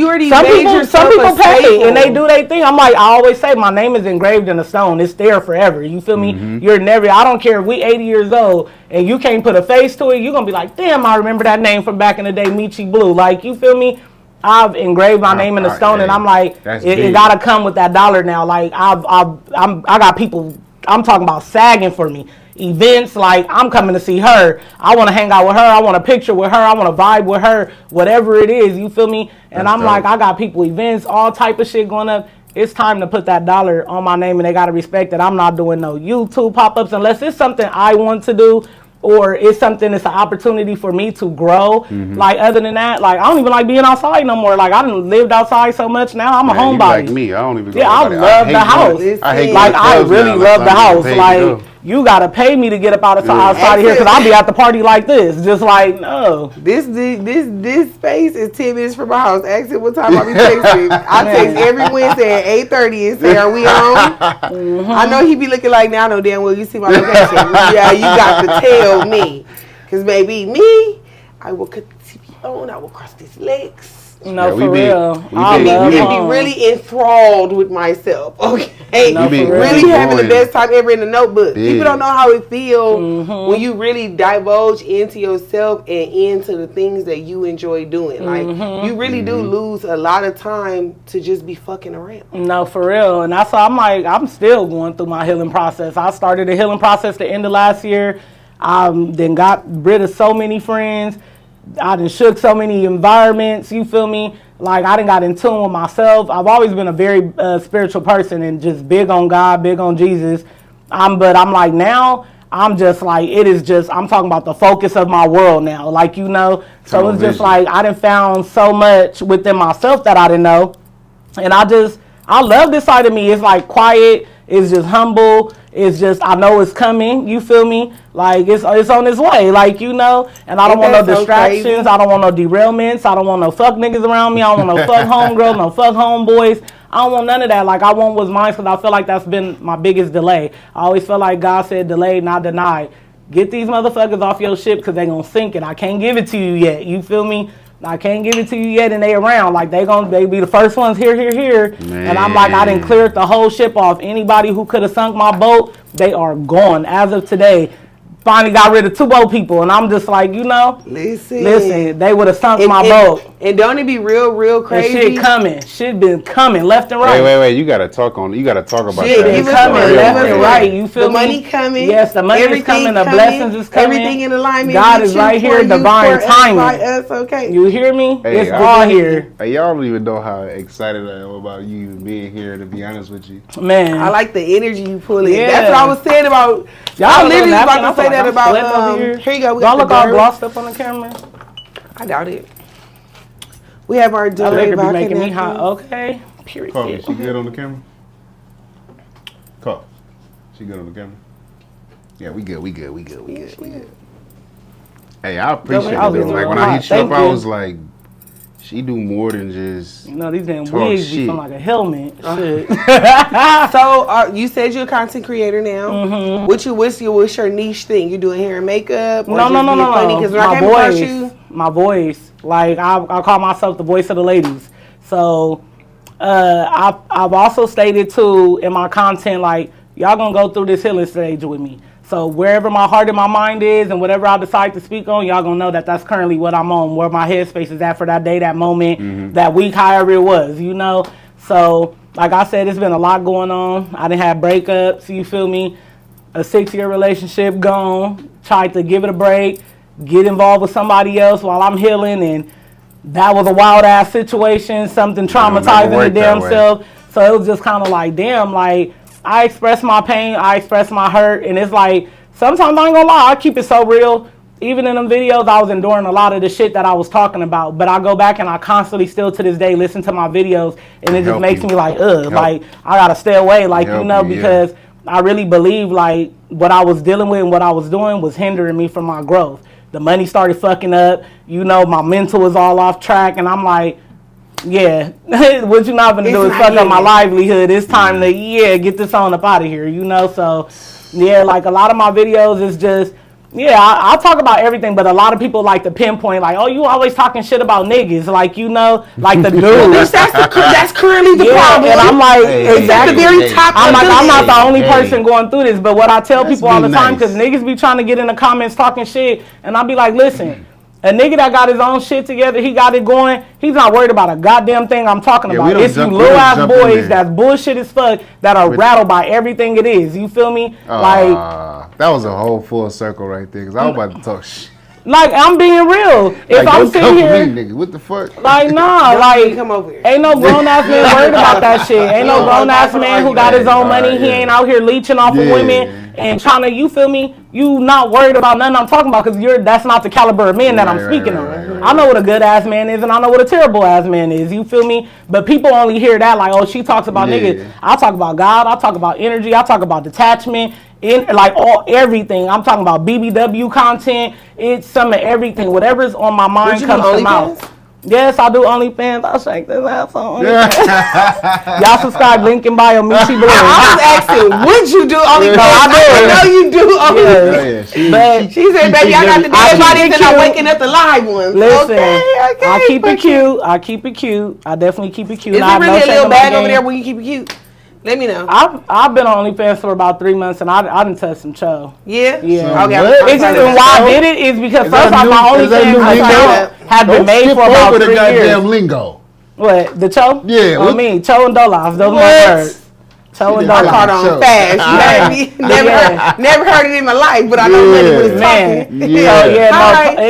some people pay, and they do their thing. I'm like, I always say, my name is engraved in a stone. It's there forever. You feel me? You're never, I don't care if we 80 years old, and you can't put a face to it, you're gonna be like, damn, I remember that name from back in the day, Meech Blu. Like, you feel me? I've engraved my name in the stone, and I'm like, it gotta come with that dollar now. Like, I got people, I'm talking about sagging for me. Events, like, I'm coming to see her. I want to hang out with her. I want a picture with her. I want to vibe with her. Whatever it is, you feel me? And I'm like, I got people, events, all type of shit going up. It's time to put that dollar on my name, and they gotta respect that I'm not doing no YouTube pop-ups unless it's something I want to do, or it's something that's an opportunity for me to grow. Like, other than that, like, I don't even like being outside no more. Like, I done lived outside so much now. I'm a homebody. Like me, I don't even. I love the house. I really love the house. Like, you gotta pay me to get up outside of here, because I'll be at the party like this, just like, no. This space is 10 minutes from my house. Ask him what time I be texting. I text every Wednesday at 8:30 and say, are we on? I know he be looking like, now I know damn well you see my location. Yeah, you got to tell me. Because baby, me, I will cut the TV on, I will cross these legs. No, for real. I be really enthralled with myself, okay? Really having the best time ever in the notebook. People don't know how it feels when you really divulge into yourself and into the things that you enjoy doing. Like, you really do lose a lot of time to just be fucking around. No, for real. And that's why I'm like, I'm still going through my healing process. I started a healing process the end of last year. Then got rid of so many friends. I done shook so many environments, you feel me? Like, I done got in tune with myself. I've always been a very spiritual person, and just big on God, big on Jesus. But I'm like, now, I'm just like, it is just, I'm talking about the focus of my world now, like, you know? So it's just like, I done found so much within myself that I didn't know. And I love this side of me. It's like quiet, it's just humble. It's just, I know it's coming, you feel me? Like, it's on its way, like, you know? And I don't want no distractions. I don't want no derailments. I don't want no fuck niggas around me. I don't want no fuck homegirls, no fuck homeboys. I don't want none of that. Like, I want what's mine, because I feel like that's been my biggest delay. I always feel like God said delayed, not denied. Get these motherfuckers off your ship, because they gonna sink it. I can't give it to you yet, you feel me? I can't give it to you yet, and they around. Like, they be the first ones here. Man. And I'm like, I done cleared the whole ship off. Anybody who could have sunk my boat, they are gone. As of today, finally got rid of 2 more people, and I'm just like, listen, they would have sunk my boat. And don't it be real crazy? Shit been coming left and right. Wait, you gotta talk about shit that. Shit been coming left and right. You feel me? The money coming. Yes, the money is coming. The blessings is coming. Everything in alignment. God is right here, divine timing. Okay. You hear me? Hey, it's all here. Hey, y'all don't even know how excited I am about you being here, to be honest with you. Man. I like the energy you pull in. Yeah. That's what I was saying about. I literally was about to say that about. Here you go. Y'all look all glossed up on the camera. I doubt it. We have our delay be making me hot. Okay. Period. Coffee, she good on the camera? Coffee, she good on the camera? Yeah, we good. Hey, I appreciate it though. Like when I hit you up, I was like, she do more than just. These damn wigs be like a helmet. Shit. So you said you're a content creator now. Mm-hmm. What's your niche thing? You doing hair and makeup? Or no. Funny? My voice. Like I call myself the voice of the ladies. So I've also stated too in my content, like, y'all gonna go through this healing stage with me. So wherever my heart and my mind is, and whatever I decide to speak on, y'all gonna know that that's currently what I'm on, where my headspace is at for that day, that moment, that week, however it was, So like I said, it's been a lot going on. I done had breakups, you feel me? A 6-year relationship gone. Tried to give it a break, get involved with somebody else while I'm healing, and that was a wild ass situation, something traumatizing the damn self. So it was just kind of like, damn, like, I express my pain, I express my hurt, and it's like, sometimes I ain't gonna lie, I keep it so real. Even in them videos, I was enduring a lot of the shit that I was talking about, but I go back and I constantly still to this day listen to my videos, and it just makes me like, like, I gotta stay away, like, because I really believe, like, what I was dealing with and what I was doing was hindering me from my growth. The money started fucking up, my mental was all off track, and I'm like, yeah, what you not gonna do is fuck up my livelihood. It's time to get this on up out of here, So like a lot of my videos is just I talk about everything, but a lot of people like to pinpoint, like, oh, you always talking shit about niggas, like like the dude. that's currently the problem. And I'm like, exactly. The very top. I'm like, I'm not the only person going through this, but what I tell people all the time, because niggas be trying to get in the comments talking shit, and I be like, listen. A nigga that got his own shit together, he got it going, he's not worried about a goddamn thing I'm talking about. It's you little ass boys that's bullshit as fuck that are rattled by everything it is. You feel me? That was a whole full circle right there, because I was about to talk shit. Like, I'm being real. If I'm sitting here, nigga, what the fuck? Like, nah, like, come over here. Ain't no grown ass man worried about that shit. Ain't no grown ass man who got his own money. He ain't out here leeching off of women and trying to, you feel me? You not worried about nothing I'm talking about, because that's not the caliber of men that I'm speaking on. I know what a good ass man is, and I know what a terrible ass man is. You feel me? But people only hear that like, oh, she talks about niggas. I talk about God. I talk about energy. I talk about detachment. Everything. I'm talking about BBW content. It's some of everything. Whatever's on my mind comes to mouth. Yes, I do OnlyFans. I'll shake this ass on OnlyFans. Y'all subscribe, link in bio, Meech Blu. I was asking, would you do OnlyFans? I know you do OnlyFans. But she said, baby, I got the dead bodies and I'm waking up the live ones. Listen, I keep it cute. I keep it cute. I definitely keep it cute. Is it really a little bag over there when you keep it cute? Let me know. I've been on OnlyFans for about 3 months, and I done touched some cho. Yeah? Yeah. Okay. It's just, and why I did it is because first off, my OnlyFans account had been made for about 3 years. Lingo. What? The cho? Yeah. I mean, cho and dolaf. Those are my words. Cho and dolaf. Caught on fast. Never heard it in my life, but I know money was talking.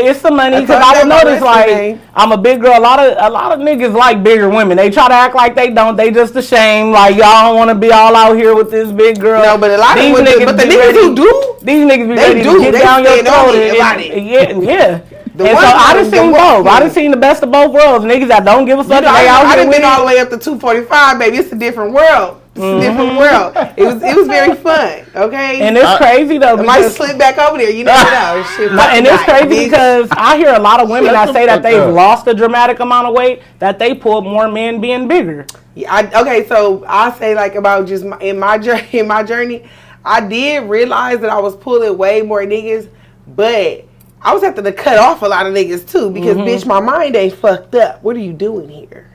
It's the money, because I would notice, like, I'm a big girl. A lot of niggas like bigger women. They try to act like they don't. They just ashamed. Like, y'all don't want to be all out here with this big girl. No, but a lot of niggas, but the niggas who do, these niggas be ready to get down your throat. Yeah. And so I done seen both. I done seen the best of both worlds. Niggas that don't give a fuck. I done been all the way up to 245, baby. It's a different world. It's a different world. It was very fun. Okay. And it's crazy though. I might slip back over there. You never know. Shit, and it's crazy because I hear a lot of women that say that they've lost a dramatic amount of weight, that they pulled more men being bigger. Yeah. Okay. So I say, like, about just in my journey, I did realize that I was pulling way more niggas, but I was having to cut off a lot of niggas too, because bitch, my mind ain't fucked up. What are you doing here?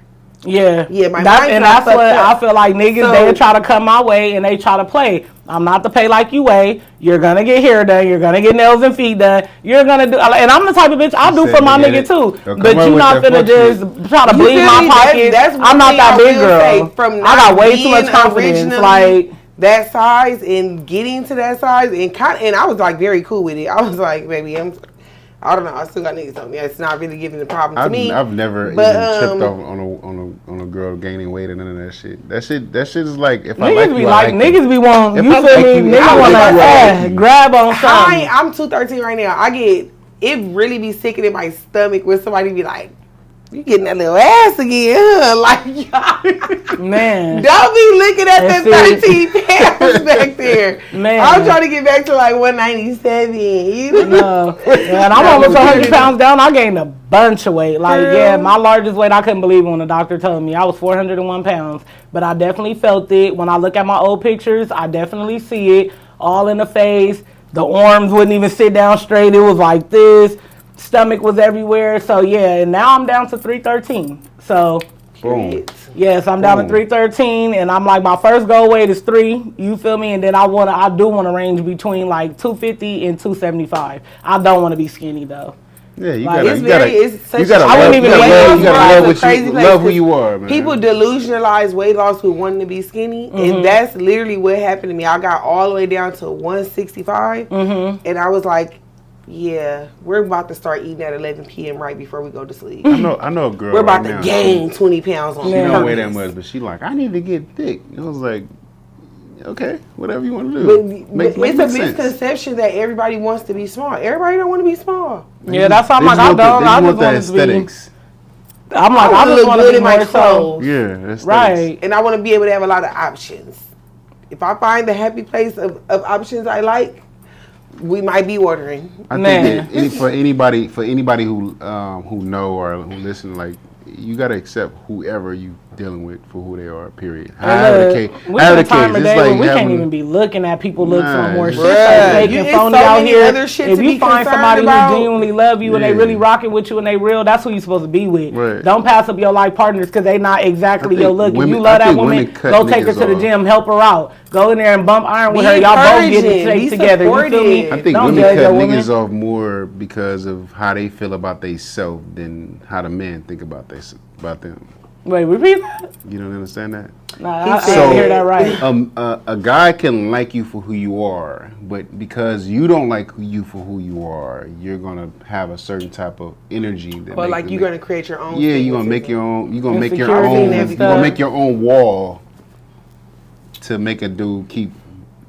Yeah. Yeah, my that's, mind's and not that's what fucked up. I feel like niggas, So- they try to come my way and they try to play. I'm not to pay like you weigh. You're going to get hair done. You're going to get nails and feet done. You're going to do, and I'm the type of bitch, I do for my nigga too. But you not finna just try to bleed my pockets. I'm not that big girl. I got way too much confidence. Like, that size and getting to that size and I was like very cool with it. I was like, baby, I don't know. I still got niggas on me. It's not really giving the problem to me. I've never even tripped off on a girl gaining weight and none of that shit. That shit is like if I like you, I like niggas be wanting. You feel me? Niggas want to grab on something. I'm 213 right now. It really be sickening in my stomach when somebody be like, you getting that little ass again, huh? Like, man, don't be looking at the 13 pounds back there. Man, I'm trying to get back to like 197. You know? And I'm almost 100 pounds down. I gained a bunch of weight. Like, yeah, my largest weight, I couldn't believe it when the doctor told me I was 401 pounds. But I definitely felt it. When I look at my old pictures, I definitely see it all in the face. The arms wouldn't even sit down straight. It was like this. Stomach was everywhere. So yeah, and now I'm down to 313. So boom. Yes, I'm down to 313, and I'm like, my first goal weight is 3. You feel me? And then I do want to range between like 250 and 275. I don't want to be skinny though. Yeah, you Like, gotta love who you are, man. People delusionalize weight loss with wanting to be skinny, and that's literally what happened to me. I got all the way down to 165, and I was like, yeah, we're about to start eating at 11 p.m. right before we go to sleep. I know a girl. We're about to gain 20 pounds on. She don't weigh that much, but she like, I need to get thick. I was like, okay, whatever you want to do. It's a misconception that everybody wants to be small. Everybody don't want to be small. Yeah, that's how I'm like, I just want the aesthetics. I'm like, I just want to be more so. Yeah, aesthetics. Right. And I want to be able to have a lot of options. If I find the happy place of options I like, we might be ordering. I think that for anybody who know or who listen, like, you gotta accept whoever you dealing with for who they are. Period. However the case, it's like we can't even be looking at people look some more shit. Fake and phony out here. If you find somebody who genuinely love you and they really rocking with you and they real, that's who you supposed to be with. Right. Don't pass up your life partners because they not exactly your look. If you love that woman, go take her to the gym, help her out. Go in there and bump iron with her. Y'all both get it straight together. You feel me? I think women cut niggas off more because of how they feel about themselves than how the men think about them. Wait, repeat that? You don't understand that? Nah, I didn't hear that right. A guy can like you for who you are, but because you don't like you for who you are, you're gonna have a certain type of energy. Or like you're gonna create your own. Yeah, you're gonna make your own. You're gonna make your own. You're gonna make your own wall to make a dude keep.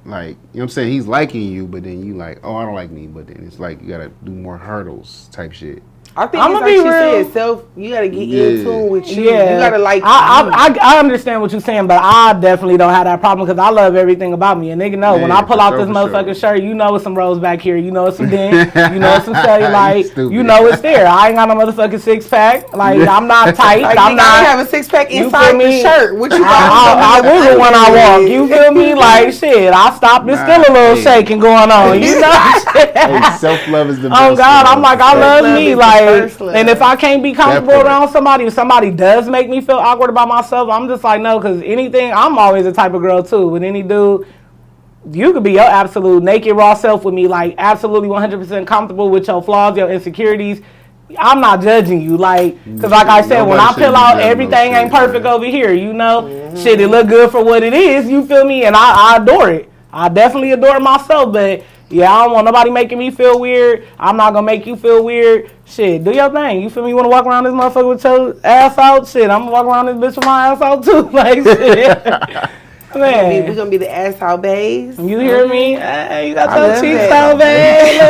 Like, you know what I'm saying? He's liking you, but then you like, oh, I don't like me. But then it's like, you gotta do more hurdles type shit. I think it's like she said, self, you gotta get in tune with you. Yeah. You gotta like. I understand what you're saying, but I definitely don't have that problem because I love everything about me. And nigga know when I pull out this motherfucking shirt, you know it's some rose back here, you know it's some dent, you know it's some cellulite, you know it's there. I ain't got no motherfucking 6-pack. Like, I'm not tight. Like, I'm not. I have a 6-pack inside the shirt. What you I wiggle when I walk. You feel me? Like, shit, I stop. There's still a little shaking going on. You know? Hey, self-love is the best. Oh God, I'm like, I love me. Like, and if I can't be comfortable around somebody, if somebody does make me feel awkward about myself, I'm just like, no, because anything, I'm always the type of girl too. With any dude, you could be your absolute naked raw self with me, like absolutely 100% comfortable with your flaws, your insecurities. I'm not judging you, like, because like I said, when I peel out, everything ain't perfect over here, you know? Shit, it look good for what it is, you feel me? And I adore it. I definitely adore myself, but yeah, I don't want nobody making me feel weird. I'm not gonna make you feel weird. Shit, do your thing. You feel me? You wanna walk around this motherfucker with your ass out? Shit, I'm gonna walk around this bitch with my ass out too. Like, shit. Man. We're gonna be the ass out bays. You hear me? Hey, you got your cheeks out, babe.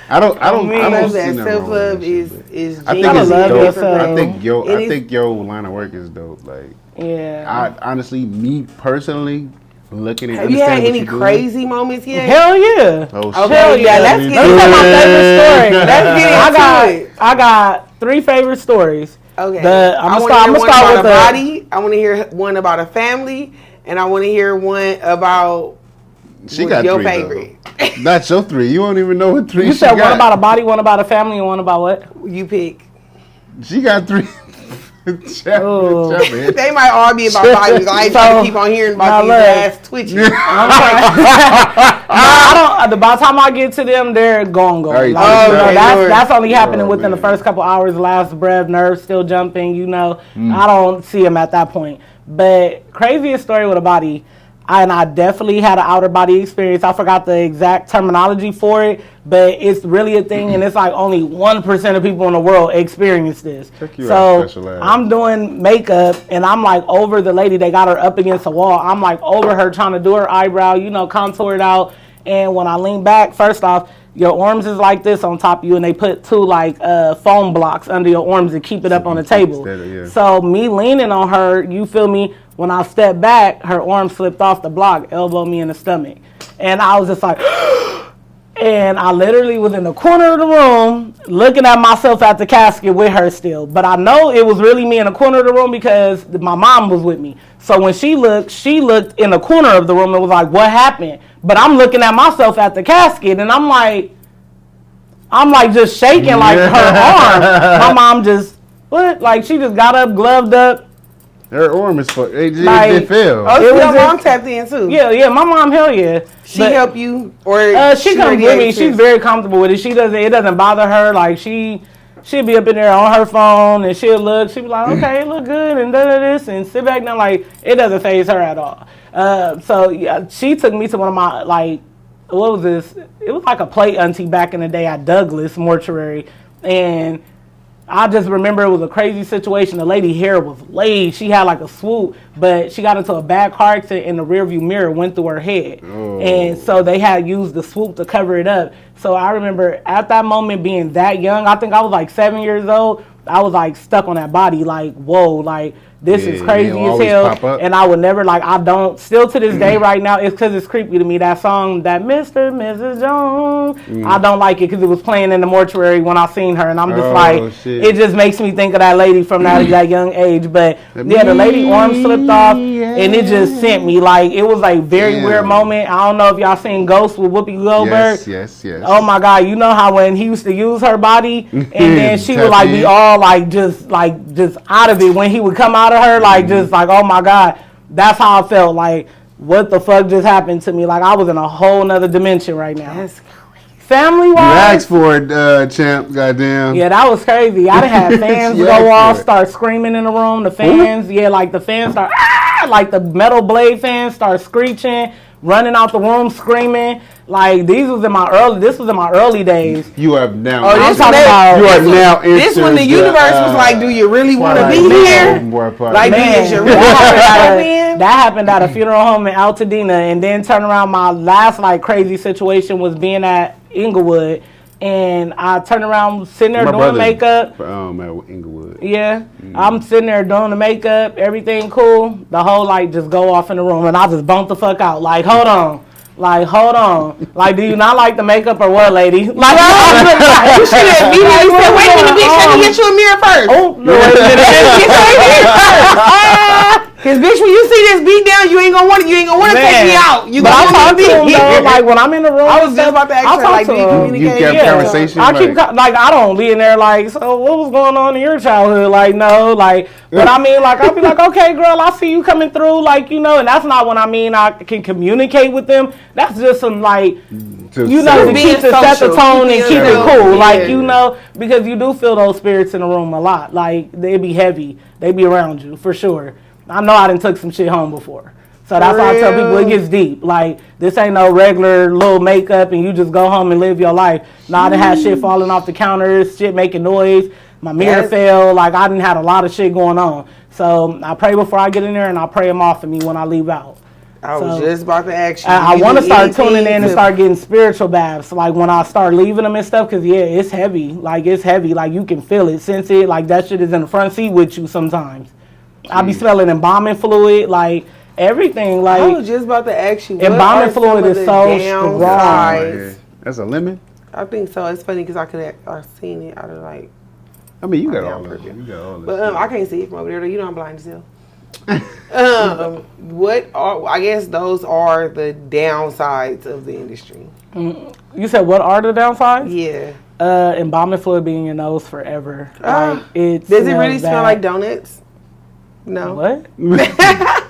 I don't see that no self love wrong is I think it's love dope. I think your line of work is dope. Like, yeah. I honestly, me personally, looking at. Have you had any crazy moments yet? Hell yeah. Oh, okay, hell yeah. Let's get into my favorite story. Let's get into it. I got 3 favorite stories. Okay. I'm gonna start with a body. I want to hear one about a family, and I want to hear one about your 3, favorite. Not your 3. You don't even know what 3 you she said got. One about a body, one about a family, and one about what? You pick. She got 3. They might all be about bodies. I ain't trying to keep on hearing about these ass twitching. By the time I get to them, they're gone. That's only happening within the first couple hours. Last breath, nerves still jumping. I don't see them at that point. But craziest story with a body. I definitely had an outer body experience. I forgot the exact terminology for it, but it's really a thing, and it's like only 1% of people in the world experience this. So I'm doing makeup, and I'm like over the lady. They got her up against a wall. I'm like over her trying to do her eyebrow, contour it out. And when I lean back, first off, your arms is like this on top of you, and they put 2 like foam blocks under your arms to keep it up on the table. So me leaning on her, you feel me? When I stepped back, her arm slipped off the block, elbowed me in the stomach. And I was just like, and I literally was in the corner of the room looking at myself at the casket with her still. But I know it was really me in the corner of the room because my mom was with me. So when she looked in the corner of the room and was like, what happened? But I'm looking at myself at the casket, and I'm like just shaking like her arm. My mom just, what? Like she just got up, gloved up. Her arm is fucked. It fell. Oh, so your mom tapped in too? Yeah, my mom, hell yeah. She help you? Or she comes with me. She's very comfortable with it. It doesn't bother her. Like she'll be up in there on her phone, and she'll be like, okay, it look good, and this, and sit back down. Like, it doesn't faze her at all. So yeah, she took me to one of my, like, what was this? It was like a plate auntie back in the day at Douglas Mortuary, and I just remember it was a crazy situation. The lady hair was laid. She had like a swoop, but she got into a bad car accident and the rearview mirror went through her head. Oh. And so they had used the swoop to cover it up. So I remember at that moment being that young, I think I was like 7 years old. I was like stuck on that body, like, whoa, like this is crazy as hell. And I would never, like, I don't, still to this day right now, it's because it's creepy to me. That song, that Mr. Mrs. Jones, I don't like it because it was playing in the mortuary when I seen her. And I'm just it just makes me think of that lady from that young age. But yeah, the lady arm slipped off and it just sent me. Like, it was like very weird moment. I don't know if y'all seen Ghost with Whoopi Goldberg. Yes. Oh my God, you know how when he used to use her body and then she would like be all just out of it when he would come out of her, like just like, oh my God, that's how I felt. Like, what the fuck just happened to me? Like, I was in a whole nother dimension right now. That's crazy. Family wise, you asked for it, champ. Goddamn. Yeah, that was crazy. I done had fans go off, start screaming in the room. The fans, like the fans start like the metal blade fans start screeching, running out the room screaming. Like, this was in my early days. You have now. Oh, this when the universe was like, do you really want to be here? Like, that happened at a funeral home in Altadena, and then turn around. My last like crazy situation was being at Inglewood, and I turned around sitting there doing makeup. At Inglewood. Yeah, I'm sitting there doing the makeup, everything cool. The whole light just go off in the room, and I just bumped the fuck out. Like, hold on. Like, do you not like the makeup or what, lady? Like, you should have immediately said, wait a minute, bitch, let me get you a mirror first. Oh, no, wait a minute. Get you a mirror first. Because, bitch, when you see this beat down, you ain't gonna want to take me out. You gonna want me to be here. Like, when I'm in the room, I was just about to ask her, like, do you communicate? You kept conversation. I don't be in there like, so what was going on in your childhood? Like, no, like, but I mean, like, I'll be like, okay, girl, I see you coming through, like, and that's not when I mean I can communicate with them. That's just some, like, to set the tone and keep it cool, like, because you do feel those spirits in the room a lot. Like, they be heavy. They be around you, for sure. I know I done took some shit home before. So that's why I tell people it gets deep. Like, this ain't no regular little makeup and you just go home and live your life. Now I done had shit falling off the counters, shit making noise. My mirror fell. Like, I done had a lot of shit going on. So I pray before I get in there and I pray them off of me when I leave out. I was just about to ask you. I want to start tuning in and start getting spiritual baths. Like, when I start leaving them and stuff, because, it's heavy. Like, it's heavy. Like, you can feel it, sense it. Like, that shit is in the front seat with you sometimes. I be smelling embalming fluid, like everything. Like, I was just about to ask you. Embalming fluid is so strong. That's a lemon. I think so. It's funny because I've seen it. I was like, I mean, you got all of it. But I can't see it from over there. Though. I'm blind as hell. I guess those are the downsides of the industry. You said what are the downsides? Yeah. Embalming fluid be in your nose forever. Like, does it really smell like donuts? No. What? What?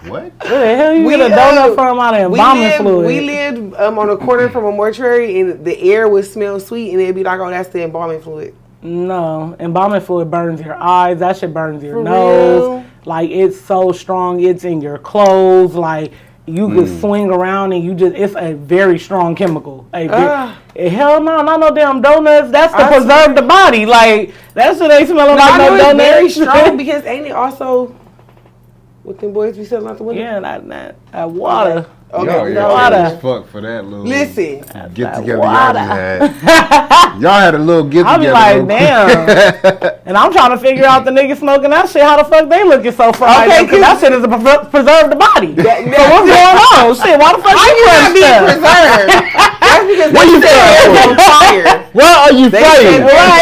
Where the hell you get a donut from out of embalming fluid? We lived on a corner from a mortuary, and the air would smell sweet, and it'd be like, oh, that's the embalming fluid. No, embalming fluid burns your eyes. That shit burns your nose. Real? Like, it's so strong. It's in your clothes. Like, you could swing around and it's a very strong chemical. Hell no, not no damn donuts. That's to preserve the body. Like, that shit ain't smelling like no donuts. It's very strong because ain't it also what them boys be selling out the window? Yeah, that water. Okay, y'all water. as fuck for that little Listen, get together y'all just had. Y'all had a little get I together. be like, damn. And I'm trying to figure out the niggas smoking that shit. How the fuck they looking so fried? Okay, because that shit is to preserve the body. So what's going on? Shit, why the fuck you not being stuff? preserved? That's because What you they said it was on fire. What are you saying? What are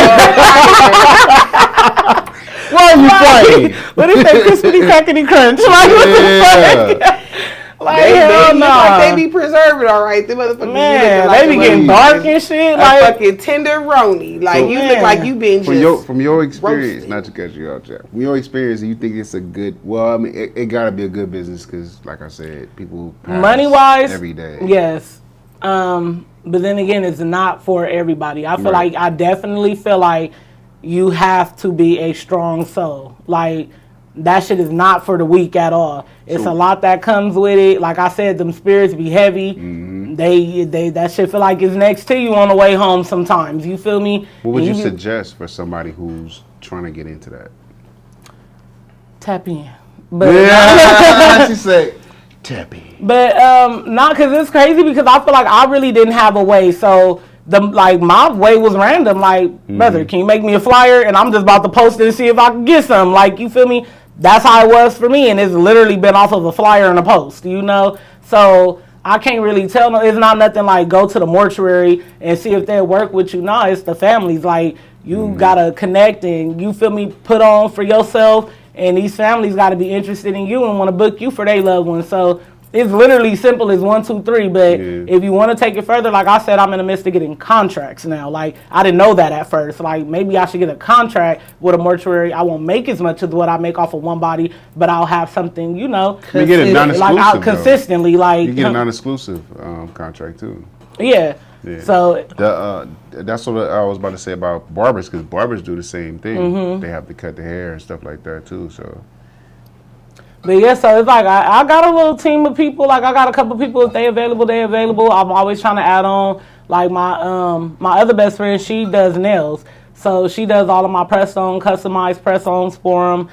you saying? What is that crispity crackety crunch? Like, what the fuck? Like, hell They no. like they be preserving all right. Them motherfuckers Man, like they be getting dark and shit. Like, fucking tenderoni. Like, So, you man. look like you been just From your experience, roasted. not to cut you out, Jack. From your experience, you think it's a good? Well, I mean, it gotta be a good business because, like I said, people pass money-wise, every day. yes. But then again, it's not for everybody. I feel Right. like I definitely feel like you have to be a strong soul. Like, that shit is not for the weak at all. It's a lot that comes with it. Like I said, them spirits be heavy. They that shit feel like it's next to you on the way home sometimes. You feel me? What would And you suggest for somebody who's trying to get into that? tap in? But Yeah, she said, tap in. But not because it's crazy because I feel like I really didn't have a way. So my way was random. Like, brother, can you make me a flyer? And I'm just about to post it and see if I can get some. Like, you feel me? That's how it was for me, and it's literally been off of a flyer and a post, you know? So I can't really tell. No, it's not nothing like go to the mortuary and see if they'll work with you. No, it's the families. Like, you gotta connect and, you feel me, put on for yourself, and these families gotta be interested in you and want to book you for their loved ones. So it's literally simple as 1, 2, 3. But if you want to take it further, like I said, I'm in the midst of getting contracts now. Like, I didn't know that at first. Like, maybe I should get a contract with a mortuary. I won't make as much as what I make off of one body, but I'll have something, you know, You get a non-exclusive, like consistently. Like, you get a non-exclusive contract too. Yeah. So that's what I was about to say about barbers, because barbers do the same thing. They have to cut the hair and stuff like that too. So. But yeah, so it's like I got a little team of people. Like, I got a couple people. If they available, they available. I'm always trying to add on. Like, my other best friend, she does nails, so she does all of my press-on, customized press-ons for them.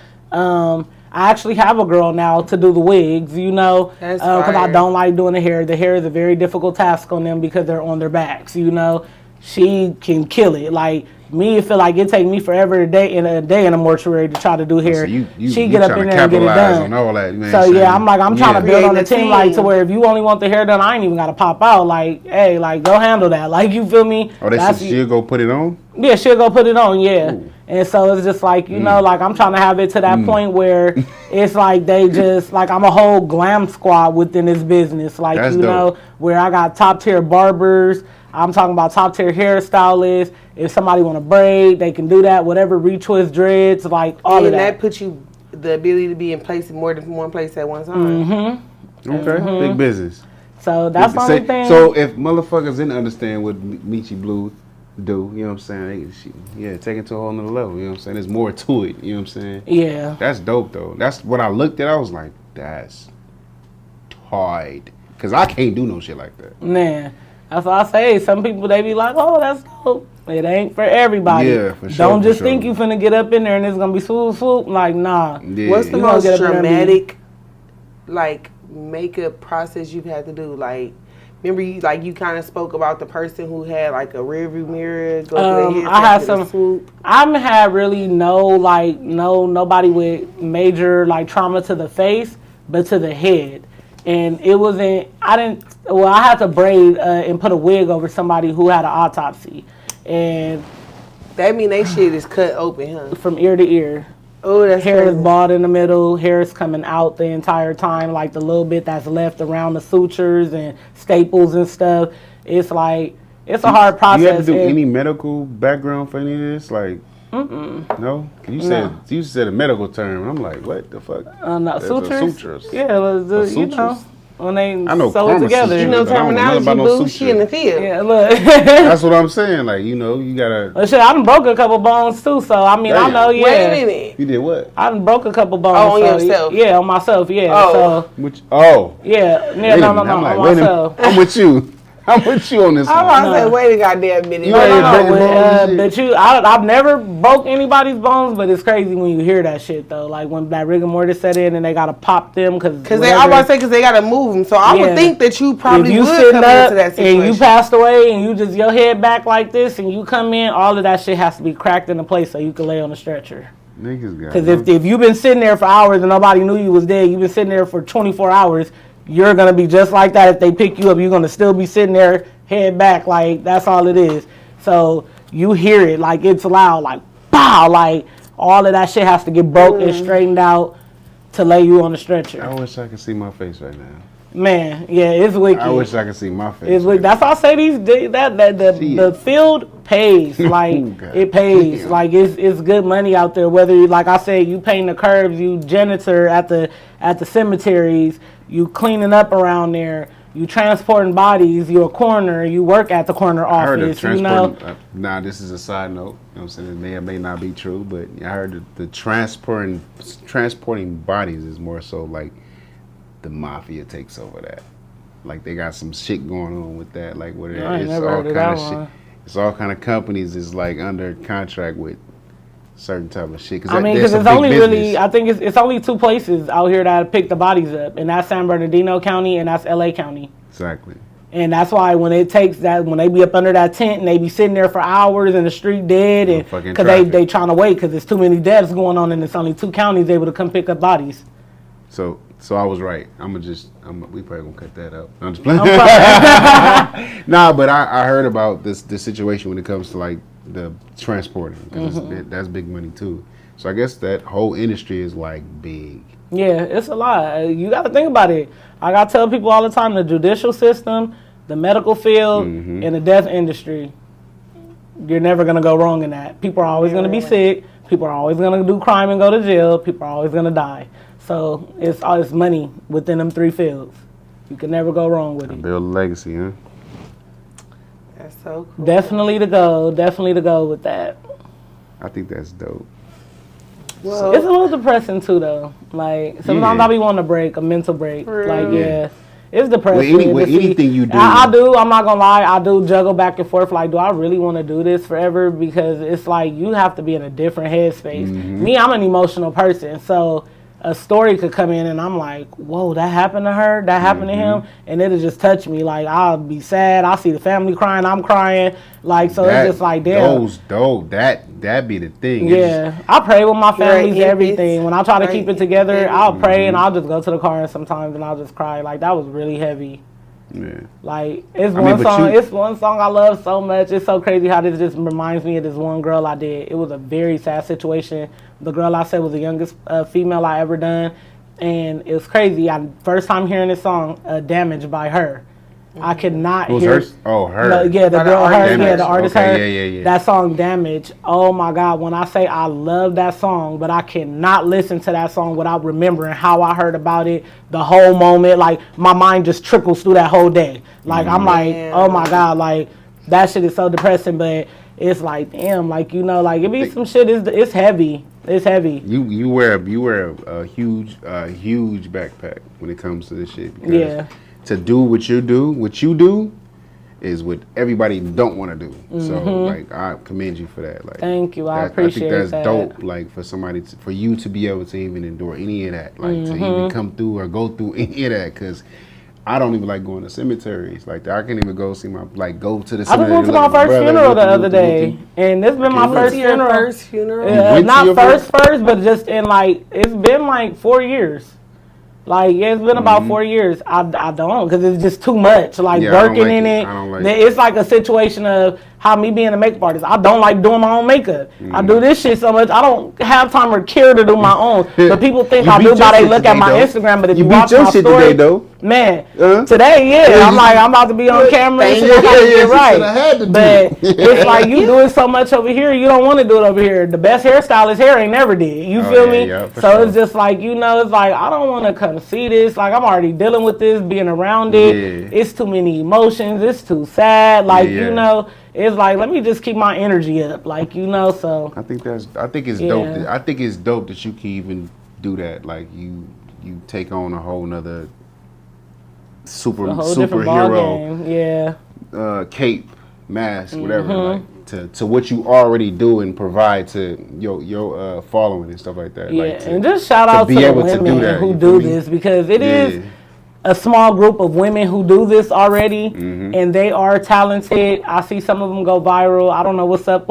I actually have a girl now to do the wigs, you know, because I don't like doing the hair. The hair is a very difficult task on them because they're on their backs, you know. She can kill it. Like, me, it feel like it take me forever a day in a mortuary to try to do hair. So she get up in there and get it done. On all that, So yeah, I'm trying to build on the team, like, to where if you only want the hair done, I ain't even got to pop out. Like, hey, like, go handle that. Like, you feel me? Oh, they said she'll go put it on? Yeah, she'll go put it on, yeah. Ooh. And so it's just like, you know, like, I'm trying to have it to that point where it's like they just, like, I'm a whole glam squad within this business. Like, That's you know, where I got top tier barbers. I'm talking about top tier hairstylists. If somebody want to braid, they can do that. Whatever, retwist dreads, like, all of that. And that puts you the ability to be in place in more than one place at one time. Okay, big business. So that's the only thing. So if motherfuckers didn't understand what Meech Blu do, you know what I'm saying? Take it to a whole nother level, you know what I'm saying? There's more to it, you know what I'm saying? Yeah. That's dope, though. That's what I looked at. I was like, that's tied. Because I can't do no shit like that. Man, that's what I say. Some people, they be like, oh, that's dope. It ain't for everybody. Yeah, for sure. Don't just for think sure. you finna get up in there and it's gonna be swoop, swoop. Like, nah. Yeah. What's the You gonna most get up there and be- dramatic, like, makeup process you've had to do? Like, remember you kind of spoke about the person who had like a rear view mirror go through their I had head, some swoop. I've had really nobody with major like trauma to the face, but to the head. And it wasn't, I had to braid and put a wig over somebody who had an autopsy. And That mean they shit is cut open, huh? from ear to ear. Oh, that's Hair is crazy. bald in the middle, hair is coming out the entire time, like the little bit that's left around the sutures and staples and stuff. It's like, it's a hard process. Do you have to do any medical background for any of this? Like, no? You said a medical term. I'm like, what the fuck? No, sutures. Yeah, you know. When they know sew it together. You know terminology, boo. She in the field. Yeah, look. That's what I'm saying. Like, you know, you gotta. Well, shit, I done broke a couple bones too, so I mean, I know, yeah. Wait a minute. You did what? I done broke a couple bones. Oh, on yourself? Yeah, on myself, yeah. Oh. So, yeah, no, on myself. I'm with you. I'm with you on this one. I was about to say, wait a goddamn minute. But I've never broke anybody's bones, but it's crazy when you hear that shit though. Like when that rigor mortis set in and they gotta pop them because they gotta move them. So I would think that you probably would come into that situation. And you passed away and you just your head back like this and you come in, all of that shit has to be cracked into place so you can lay on the stretcher. Because if you've been sitting there for hours and nobody knew you was dead, you've been sitting there for 24 hours. You're going to be just like that. If they pick you up, you're going to still be sitting there, head back, like, that's all it is. So you hear it, like, it's loud, like, pow, like, all of that shit has to get broke and straightened out to lay you on the stretcher. I wish I could see my face right now. Man, yeah, it's wicked. I wish I could see my face. It's wicked. That's why I say the field pays. Like, it pays. Damn. Like, it's good money out there. Whether, like I said, you paint the curbs, you janitor at the cemeteries, you cleaning up around there, you transporting bodies, you're a coroner, you work at the coroner office. I heard of transporting, now this is a side note, you know what I'm saying, it may or may not be true, but I heard the transporting bodies is more so like the mafia takes over that. Like they got some shit going on with that, like what it's all kind of shit. It's all kind of companies is like under contract with certain type of shit. Because it's only really, I think it's only two places out here that pick the bodies up, and that's San Bernardino County and that's LA County. Exactly. And that's why when it takes that, when they be up under that tent and they be sitting there for hours in the street dead, and because they trying to wait because there's too many deaths going on and it's only two counties able to come pick up bodies. So I was right. We probably gonna cut that out. I'm just playing. Nah, but I heard about this situation when it comes to like the transporting, because that's big money too. So I guess that whole industry is like big. Yeah, it's a lot. You got to think about it. Like I tell people all the time, the judicial system, the medical field, and the death industry, you're never going to go wrong in that. People are always going to be sick. People are always going to do crime and go to jail. People are always going to die. So it's money within them three fields. You can never go wrong with it. Build a legacy, huh? That's so cool. Definitely to go with that. I think that's dope. Well, it's a little depressing too, though. Like sometimes I be wanting a break, a mental break. Like it's depressing. With anything you do, I do. I'm not gonna lie. I do juggle back and forth. Like, do I really want to do this forever? Because it's like you have to be in a different headspace. Me, I'm an emotional person, so a story could come in and I'm like, whoa, that happened to her, that happened to him, and it'll just touch me. Like, I'll be sad, I'll see the family crying, I'm crying, like, so it's just like, damn. That be the thing. Yeah, I pray with my family's everything. When I try to keep it together, I'll pray and I'll just go to the car and sometimes and I'll just cry. Like, that was really heavy. Yeah. Like, it's one song I love so much. It's so crazy how this just reminds me of this one girl I did. It was a very sad situation. The girl I said was the youngest female I ever done. And it was crazy. First time hearing this song, Damaged by her. I could not hear. Her? Oh, her. No, yeah, the girl, her. Damaged. Yeah, the artist, okay, her. Yeah. That song, Damage. Oh my God! When I say I love that song, but I cannot listen to that song without remembering how I heard about it, the whole moment. Like my mind just trickles through that whole day. Like I'm like, oh my God! Like that shit is so depressing, but it's like, damn, like like it be some shit. It's heavy. It's heavy. You wear a huge backpack when it comes to this shit. Because to do what you do is what everybody don't want to do. So like I commend you for that. Like thank you. I appreciate that. I think that's dope. Like for you to be able to even endure any of that, like to even come through or go through any of that, because I don't even like going to cemeteries. Like I can't even go see go to the cemetery. I just went to my first funeral the other day, and this been my first funeral. First funeral? Not first, but just in like it's been like 4 years. Like, it's been about 4 years. I don't, because it's just too much. Like, working in it. It's like a situation of how me being a makeup artist, I don't like doing my own makeup. I do this shit so much, I don't have time or care to do my own. But people think I do by they look at my Instagram. But if you watch my story, man, today, I'm like, I'm about to be on camera and shit. I gotta get right. But it's like you doing so much over here, you don't want to do it over here. The best hairstylist hair ain't never did. You feel me? Yeah, so it's just like, you know, it's like I don't want to come see this. Like I'm already dealing with this, being around it. Yeah. It's too many emotions. It's too sad. Like you know, it's like let me just keep my energy up. Like you know, so I think it's dope. I think it's dope that you can even do that. Like you take on a whole nother superhero, cape, mask, whatever, like to what you already do and provide to your following and stuff like that. Yeah, like and just shout out to the women who do this, because it is a small group of women who do this already, and they are talented. I see some of them go viral. I don't know what's up.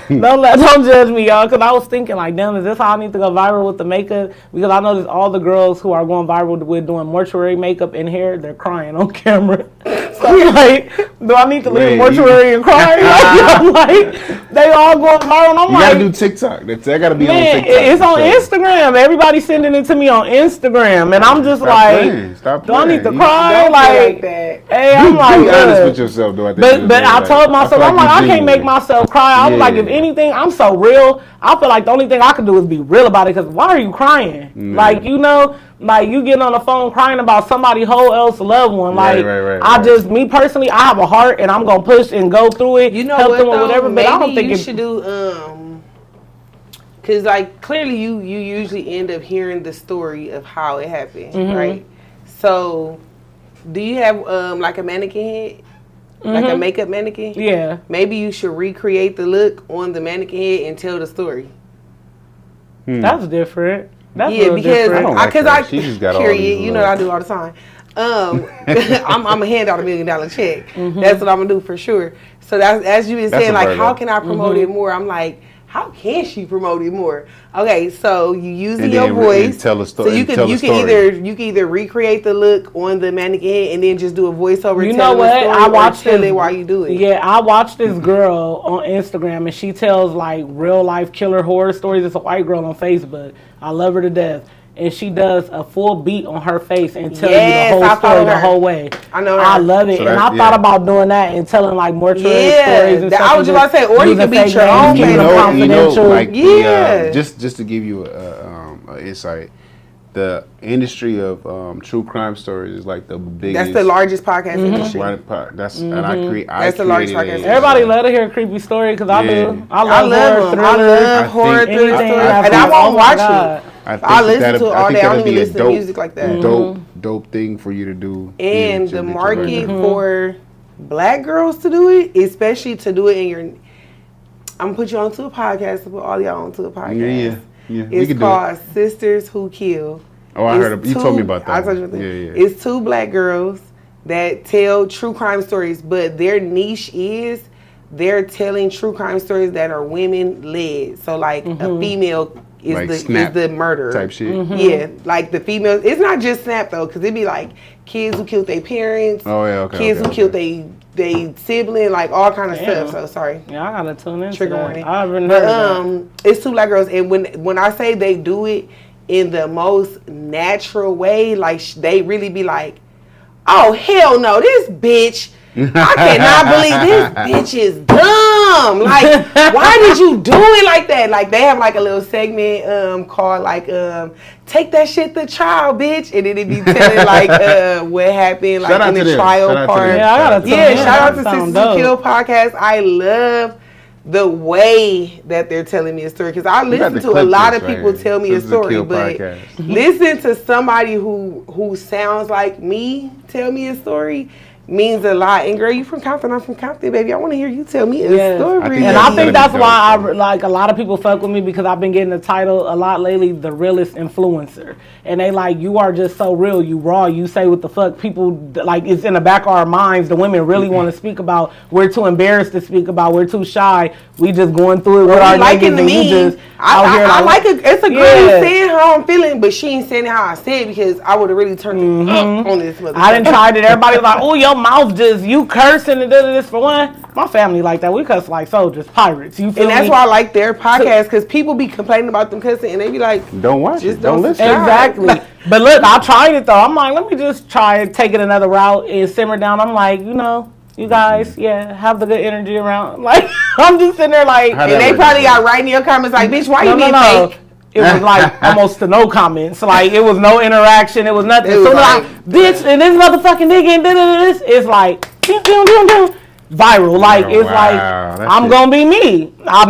Don't judge me, y'all, because I was thinking like, damn, is this how I need to go viral with the makeup? Because I noticed all the girls who are going viral with doing mortuary makeup and hair, they're crying on camera. So I'm like, do I need to leave mortuary and cry? I'm like, they all going viral. And I'm like, you gotta do TikTok. That gotta be on TikTok. It's on Instagram. Everybody's sending it to me on Instagram, and I'm just Stop playing. Do I need to cry? Like that. Hey, I'm like, be honest with yourself, though. But I told myself, I'm like, I can't make myself cry. I was like, if anything, I'm so real. I feel like the only thing I can do is be real about it. Because why are you crying? Like, you know, like you getting on the phone crying about somebody whole else loved one. Like, me personally, I have a heart and I'm gonna push and go through it. You know help them or whatever. But I don't think you should do. Because like clearly you usually end up hearing the story of how it happened, right? So, do you have like a mannequin head? Like a makeup mannequin? Yeah. Maybe you should recreate the look on the mannequin head and tell the story. That's different. That's because I she just got period. You know what I do all the time. I'm gonna hand out $1 million check. That's what I'm gonna do for sure. So that's as you been saying, like, how can I promote it more? I'm like, how can she promote it more? Okay, so you using your voice. Tell a story. So you can either recreate the look on the mannequin head and then just do a voiceover. You know what? I watched it while you do it. Yeah, I watched this girl on Instagram and she tells like real life killer horror stories. It's a white girl on Facebook. I love her to death. And she does a full beat on her face and tells you the whole story the whole way. I know her. I love it. So and I thought about doing that and telling like mortuary stories and stuff. I was just about to say, or you can beat your own confidential. Like just to give you an insight, the industry of true crime stories is like the biggest. That's the largest podcast industry. That's and that's the largest podcast. Everybody love to hear a creepy story because I do. I love horror thrillers, and I won't watch it. I listen to it all day. I don't even listen to music like that. Dope thing for you to do. And the market for black girls to do it, especially to do it in your. I'm gonna put you onto a podcast. To put all y'all onto a podcast. Yeah. It's called Sisters Who Kill. Oh, I heard. You told me about that. I told you about that. Yeah. It's 2 black girls that tell true crime stories, but their niche is they're telling true crime stories that are women led. So like a female. Is like the murderer type shit. Yeah, like the females. It's not just Snap though, because it'd be like kids who killed their parents. Oh yeah, okay. Kids who killed they sibling, like all kind of stuff. So sorry. Yeah, I gotta tune in. Trigger warning. I haven't heard it's 2 black girls, and when I say they do it in the most natural way, like they really be like, oh hell no, this bitch. I cannot believe this bitch is dumb. Like, why did you do it like that? Like, they have like a little segment called like take that shit to trial, bitch, and then it be telling like what happened like in the trial part. Shout out to Sisters Who Kill podcast. I love the way that they're telling me a story, because I listen to a lot of people tell me a story, but listen to somebody who sounds like me tell me a story means a lot. And girl, you from Compton, I'm from Compton, baby. I want to hear you tell me a story. And I think that's why like a lot of people fuck with me, because I've been getting the title a lot lately, the realest influencer. And they like, you are just so real, you raw, you say what the fuck. People like, it's in the back of our minds. The women really want to speak about. We're too embarrassed to speak about. We're too shy. We just going through it with our niggas, and you just out here. I like it. It's a girl saying how I'm feeling, but she ain't saying how I said it, because I would have really turned it up on this motherfucker. I done tried it. Everybody was like, oh, your mouth just, you cursing and this for one. My family like that. We cuss like soldiers, pirates. You feel And that's me? why I like their podcast, because people be complaining about them cussing and they be like, Don't watch just it. Don't listen. Exactly. But look, I tried it though. I'm like, let me just try and take it another route and simmer down. I'm like, you know, you guys, have the good energy around. Like, I'm just sitting there like, How and that they work? probably got right in your comments like, bitch, why you being fake? It was like almost to no comments. Like, it was no interaction. It was nothing. It was So like, like, bitch, and this motherfucking nigga and this, it's like, viral. Like, it's like, I'm gonna be me. I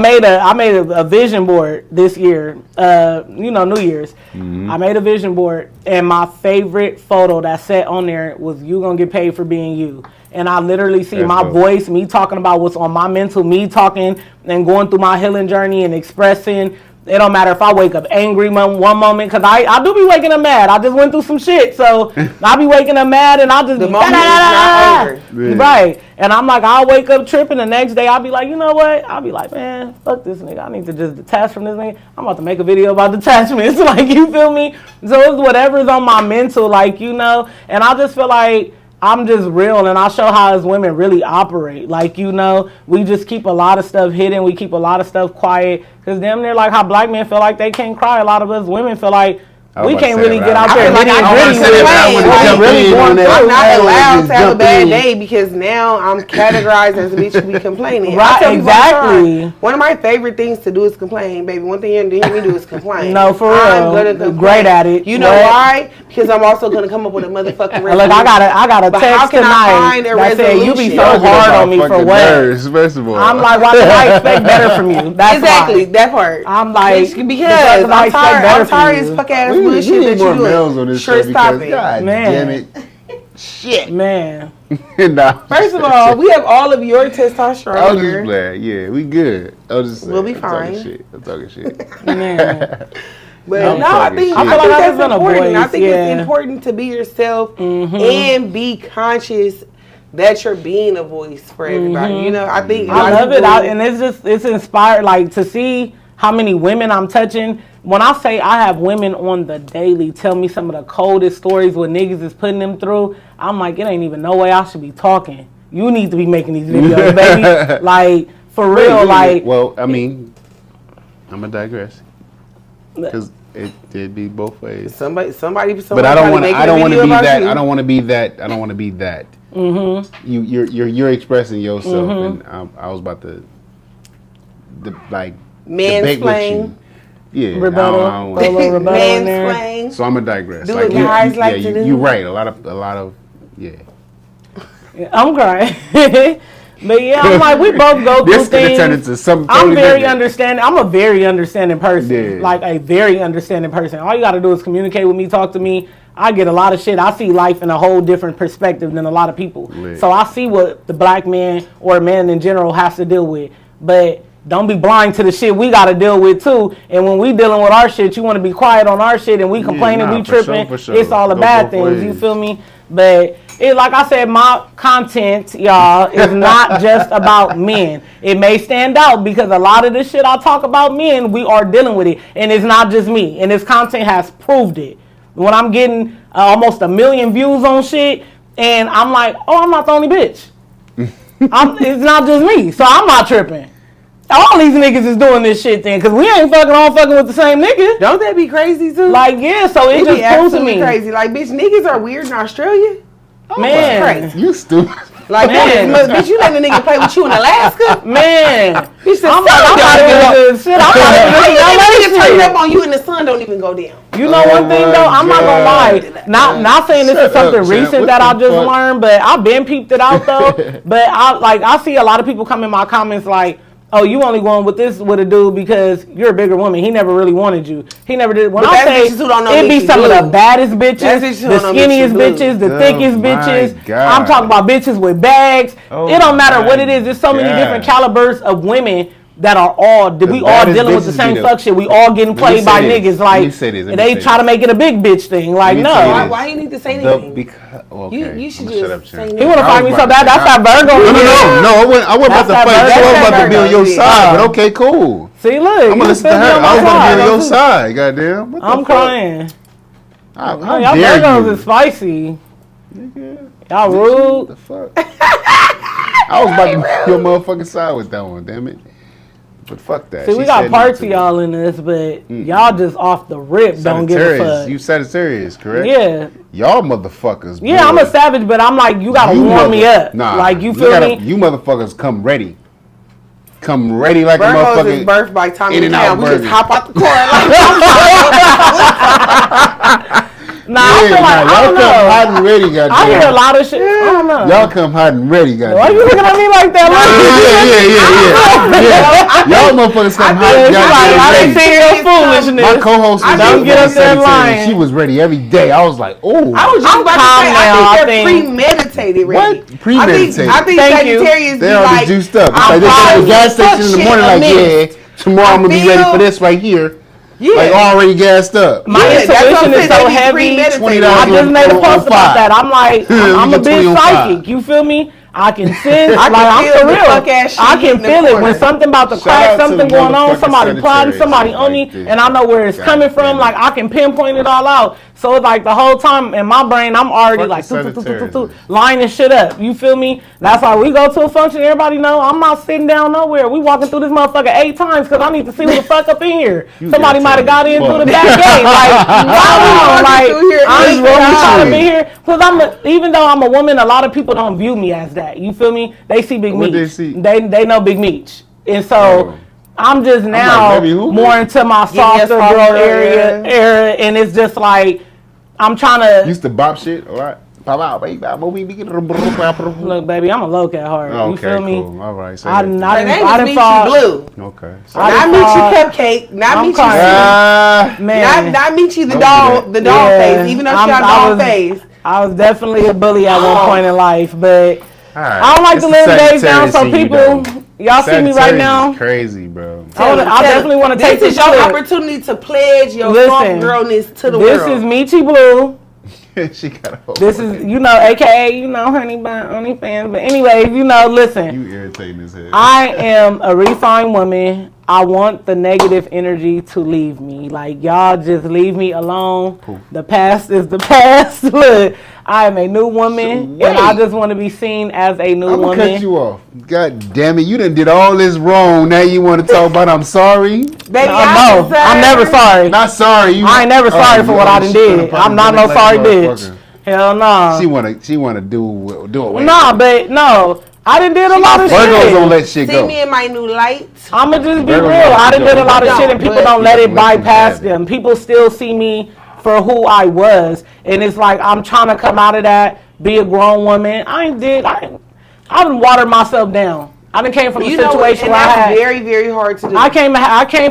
made a vision board this year. New Year's. I made a vision board, and my favorite photo that sat on there was "You gonna get paid for being you." And I literally see my voice, me talking about what's on my mental, me talking and going through my healing journey and expressing. It don't matter if I wake up angry one moment, because I do be waking up mad. I just went through some shit, so I be waking up mad and I'll just The be moment is not over. right. And I'm like, I'll wake up tripping. The next day I'll be like, you know what? I'll be like, man, fuck this nigga. I need to just detach from this nigga. I'm about to make a video about detachments. Like, you feel me? So it's whatever's on my mental, like, you know. And I just feel like I'm just real, and I'll show how as women really operate. Like, you know, we just keep a lot of stuff hidden. We keep a lot of stuff quiet. Because damn near like how black men feel like they can't cry. A lot of us women feel like we can't really get out there and nitty and gritty. I'm not allowed to have a bad day because now I'm categorized as a bitch who be complaining. Right, exactly. One of my favorite things to do is complain, baby. One thing you hear me do is complain. No, for real. I'm gonna complain. Great at it. You know why? Because I'm also gonna come up with a motherfucking resolution. Look, I got a But text how can tonight I find a that said you be resolution? so hard on me for what? First of all. I'm like, why did I expect better from you? That's Exactly, why. that part. I'm like, because I'm tired of this fuck ass We bullshit need that more you doing. males on this Sure, show stop because, it. God Man. damn it. Shit. Man. Nah. First of all, we have all of your testosterone I was here. just playing. Yeah, we good. I was just saying. We'll be I'm talking fine. shit. I'm talking shit. Man. But I'm no, I talking think, shit. I I think feel like that's I've been a important. I voice, think yeah. it's important to be yourself and be conscious that you're being a voice for everybody. You know, I think I love it. And it's inspired, like, to see how many women I'm touching. When I say I have women on the daily tell me some of the coldest stories what niggas is putting them through, I'm like, it ain't even no way I should be talking. You need to be making these videos, baby. Like, for real, like. Well, I mean, I'm going to digress. Because it'd be both ways. somebody But I don't want to be that. I don't want to be that. I don't want to be that. Mm-hmm. You're expressing yourself, and I was about to, debate with you. Yeah, Rebuttal. I don't wanna- Mansplain. So I'm gonna digress. Do what guys like to do. You're right. A lot of, yeah. I'm crying. But yeah, I'm like, we both go through This could have things. turned into something. I'm totally very different. understanding. I'm a very understanding person. Yeah. Like a very understanding person. All you got to do is communicate with me, talk to me. I get a lot of shit. I see life in a whole different perspective than a lot of people. Lit. So I see what the black man or man in general has to deal with. But don't be blind to the shit we got to deal with too. And when we dealing with our shit, you want to be quiet on our shit and we complaining, we for tripping. sure, for sure. It's all the Go bad both things. You ways. feel me? But it, like I said, my content, y'all, is not just about men. It may stand out because a lot of the shit I talk about men, we are dealing with it. And it's not just me. And this content has proved it. When I'm getting almost 1 million views on shit, and I'm like, oh, I'm not the only bitch. It's not just me. So I'm not tripping. All these niggas is doing this shit then, because we ain't all fucking with the same nigga. Don't that be crazy too? Like, yeah, so it It just be proves to absolutely me. crazy. Like, bitch, niggas are weird in Australia. Man. Crazy. You stupid. Like, Man. bitch, you letting a nigga play with you in Alaska? Man. Bitch, the I'm sun don't about to even do this shit. I'm about to How do you let a nigga turn this up on you and the sun don't even go down? You know one thing though, I'm not gonna lie. Not saying this is Shut something up, champ. recent What that I the just fuck? learned, but I've been peeped it out though. But I see a lot of people come in my comments like, oh, you only going with a dude because you're a bigger woman. He never really wanted you. He never did. When But I that's say bitches who don't know it be Meech some of Blu. the baddest That's bitches, bitches who the don't know skinniest Meech Blu. bitches, the Oh thickest my bitches. God. I'm talking about bitches with bags. Oh It don't matter my what it is. There's so many God. different calibers of women that are all we all baddest dealing with the bitches same be the- fuck shit. We all getting Let me played by say this. niggas Let me like say this. Let and me they say try to this. make it a big bitch thing. Like me no. say Why, this. why you need to say anything? Okay. You should I'ma just shut up, say champ. He wanna I fight was me so about bad. to- That's that Virgo. No, I wasn't about to That's fight. that So I was about to be on your Virgo. side. But okay, cool. See, look. I'm gonna you listen to still her. on my I was about to be on your side. side. Goddamn. What the I'm fuck? crying. How Y'all dare Virgos you? is spicy. Y'all rude. The fuck? I was about to be your motherfucking side with that one, damn it. But fuck that. See, we got parts of y'all in this, but y'all just off the rip don't give a fuck. You Sagittarius, correct? Yeah. Y'all motherfuckers. Yeah, boy. I'm a savage, but I'm like, you gotta warm me up. Nah. Like, you feel me? You motherfuckers come ready. Come ready like Virgo's a motherfucker. is birthed by Tommy In and out We burger. just hop out the car like Nah, I feel like, I don't know. Y'all come hot and ready, goddamn. I hear a lot of shit. I don't know. Y'all come hot and ready, goddamn. Why you looking at me like that? Yeah. Y'all motherfuckers come hot and I didn't see your foolishness. My co-host was don't get up there lying. She was ready every day. I was like, oh. I was just about to say, I think they're premeditated ready. What? Premeditated? I think Sagittarius be they already like, juiced up. It's like they go to the gas station in the morning like, yeah, tomorrow I'm going to be ready for this right here. Yeah. Like already gassed up. My intuition is so heavy. I just made a post about that. I'm like, I'm a big psychic. You feel me? I can sense, like I'm for real. I can feel it when something about to crack, something going on, somebody plotting, somebody on me, and I know where it's coming from. Like I can pinpoint it all out. So it's like the whole time in my brain, I'm already like lining shit up. You feel me? That's why we go to a function. Everybody know I'm not sitting down nowhere. We walking through this motherfucker 8 times because I need to see who the fuck up in here. Somebody might have got in through the back gate. Like I'm really trying to be here because even though I'm a woman, a lot of people don't view me as that. You feel me? They see Big Meech. They know Big Meech, and so I'm just now more into my softer girl era, and it's just like I'm trying to. Used to bop shit, all right. Look, baby, I'm a low cat heart. Okay, you feel me? Cool. All right. I didn't Meech Blu. Okay. So not Meech Cupcake. Not Meech. Man. Not Meech the dog face. Even though she got dog face. I was definitely a bully at one point in life, but I don't like to live days down. So people, y'all see me right now. Crazy, bro. I definitely want to take this. This is your opportunity to pledge your soft girlness to the world. This is Meech Blu. She got a whole this is, AKA, honey by OnlyFans. But anyways, listen. You irritating as hell. I am a refined woman. I want the negative energy to leave me. Like, y'all just leave me alone. Cool. The past is the past. Look, I am a new woman, and I just want to be seen as a new woman. I'm going to cut you off. God damn it. You done did all this wrong. Now you want to talk about I'm sorry? Baby, no, I'm never sorry. Not sorry. I ain't never sorry for what I done did. I'm not no sorry bitch. Hell no. She wanna do it. Nah, but no. I done did a lot of shit. Virgos don't let shit go. See me in my new light. I'ma just be real. I done did a lot of shit and people don't let it bypass them. People still see me for who I was. And it's like I'm trying to come out of that, be a grown woman. I done watered myself down. I done came from a situation where I had very, very hard to do. I came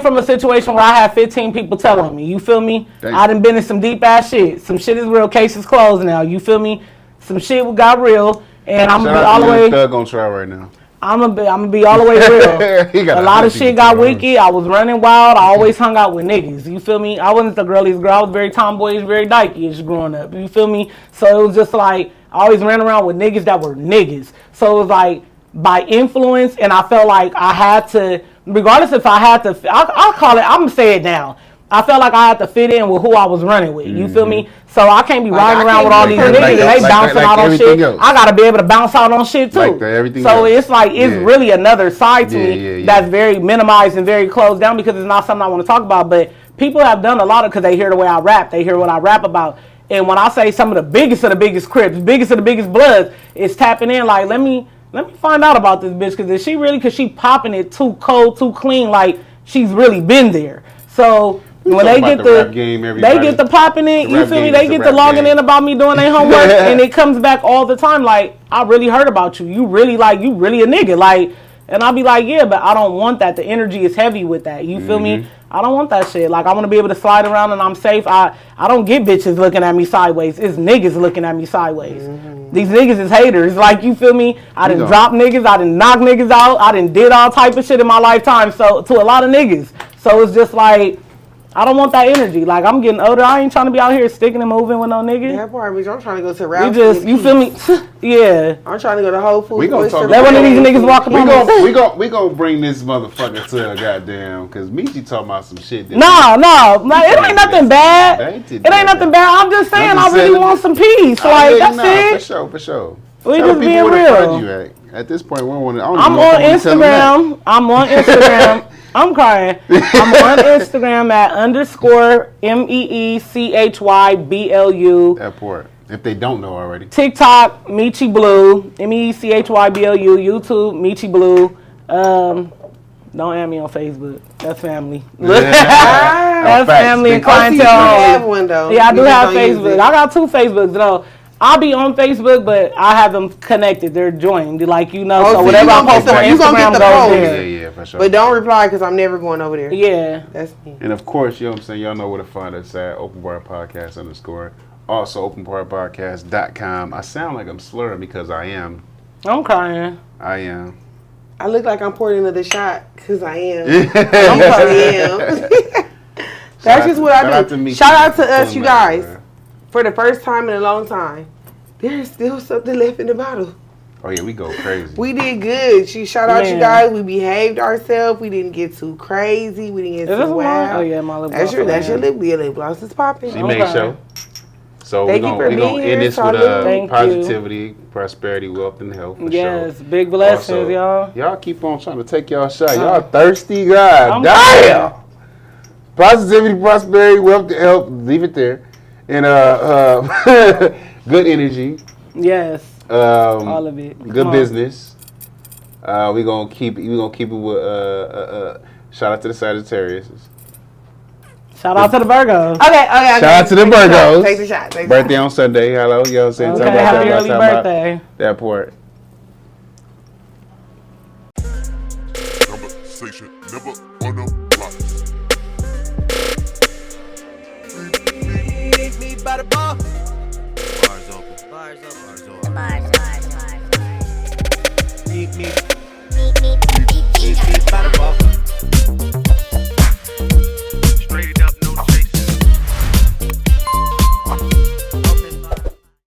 from a situation where I had 15 people telling me. You feel me? I done been in some deep ass shit. Some shit is real. Case is closed now. You feel me? Some shit got real, and I'm gonna be all the way. Thug on trial right now. I'm gonna be all the way real. A lot of shit got wicked. I was running wild. I always hung out with niggas. You feel me? I wasn't the girliest girl. I was very tomboyish, very dykey-ish growing up. You feel me? So it was just like I always ran around with niggas that were niggas. So it was like by influence, and I felt like I had to, regardless if I had to, I'll call it, I'm gonna say it now. I felt like I had to fit in with who I was running with. You feel me? So I can't be riding around with all these niggas and they bouncing out on shit. I gotta be able to bounce out on shit too. So it's like it's really another side to me that's very minimized and very closed down because it's not something I want to talk about. But people have done a lot of because they hear the way I rap. They hear what I rap about. And when I say some of the biggest Crips, biggest of the biggest Bloods, it's tapping in like let me find out about this bitch because she popping it too cold, too clean, like she's really been there. So when they get the popping in, you feel me? They get the logging in about me doing their homework, and it comes back all the time. Like I really heard about you. You really a nigga. Like, and I'll be like, yeah, but I don't want that. The energy is heavy with that. You feel me? I don't want that shit. Like I want to be able to slide around and I'm safe. I don't get bitches looking at me sideways. It's niggas looking at me sideways. These niggas is haters. Like you feel me? I done drop niggas. I done knock niggas out. I done did all type of shit in my lifetime. So to a lot of niggas. So it's just like. I don't want that energy. Like, I'm getting older. I ain't trying to be out here sticking and moving with no nigga. That part, bitch. I'm trying to go to Ralph's. You feel me? Yeah. I'm trying to go to Whole Foods. We gonna talk Let one of these niggas walk up. We gonna bring this motherfucker to a goddamn, because Meechy talking about some shit. No, like, it ain't nothing bad. It ain't nothing bad. I'm just saying, I really want some peace. Like, that's it. For sure. We just being real. At this point, we don't want to. I'm on Instagram. I'm crying. I'm on Instagram at _MEECHYBLU. That part. If they don't know already. TikTok, Meech Blu. MEECHYBLU. YouTube, Meech Blu. Don't add me on Facebook. That's family. That's family and clientele. I have one though. Yeah, I do have Facebook. I got 2 Facebooks though. I'll be on Facebook, but I have them connected. They're joined, like so whatever I post on Instagram goes there. Yeah, for sure. But don't reply because I'm never going over there. Yeah, that's me. And of course, you know what I'm saying. Y'all know where to find us at Open Bar Podcast _ Also, openbarpodcast.com. I sound like I'm slurring because I am. I'm crying. I am. I look like I'm pouring another shot because I am. I'm probably am. That's just what I do. Shout out to us, you guys. For the first time in a long time, there's still something left in the bottle. Oh yeah, we go crazy. We did good. Shout out you guys. We behaved ourselves. We didn't get too crazy. We didn't get too wild. Oh yeah, my lip gloss. That's your lip. Your lip gloss is popping. She made show. So we're gonna end this with positivity, prosperity, wealth, and health. Yes, big blessings, also, y'all. Y'all keep on trying to take y'all shot. Y'all thirsty, God damn. Positivity, prosperity, wealth, and health. Leave it there. And good energy. Yes. All of it. Good business. We gonna keep it with shout out to the Sagittarius. Shout out to the Virgos. Okay. Shout out to the Virgos. Take the shot. Birthday on Sunday. Hello, you know what I'm saying? Okay, happy early birthday. That part. Conversation never on the blocks. Meet me by the bar. Bars open. Bars open.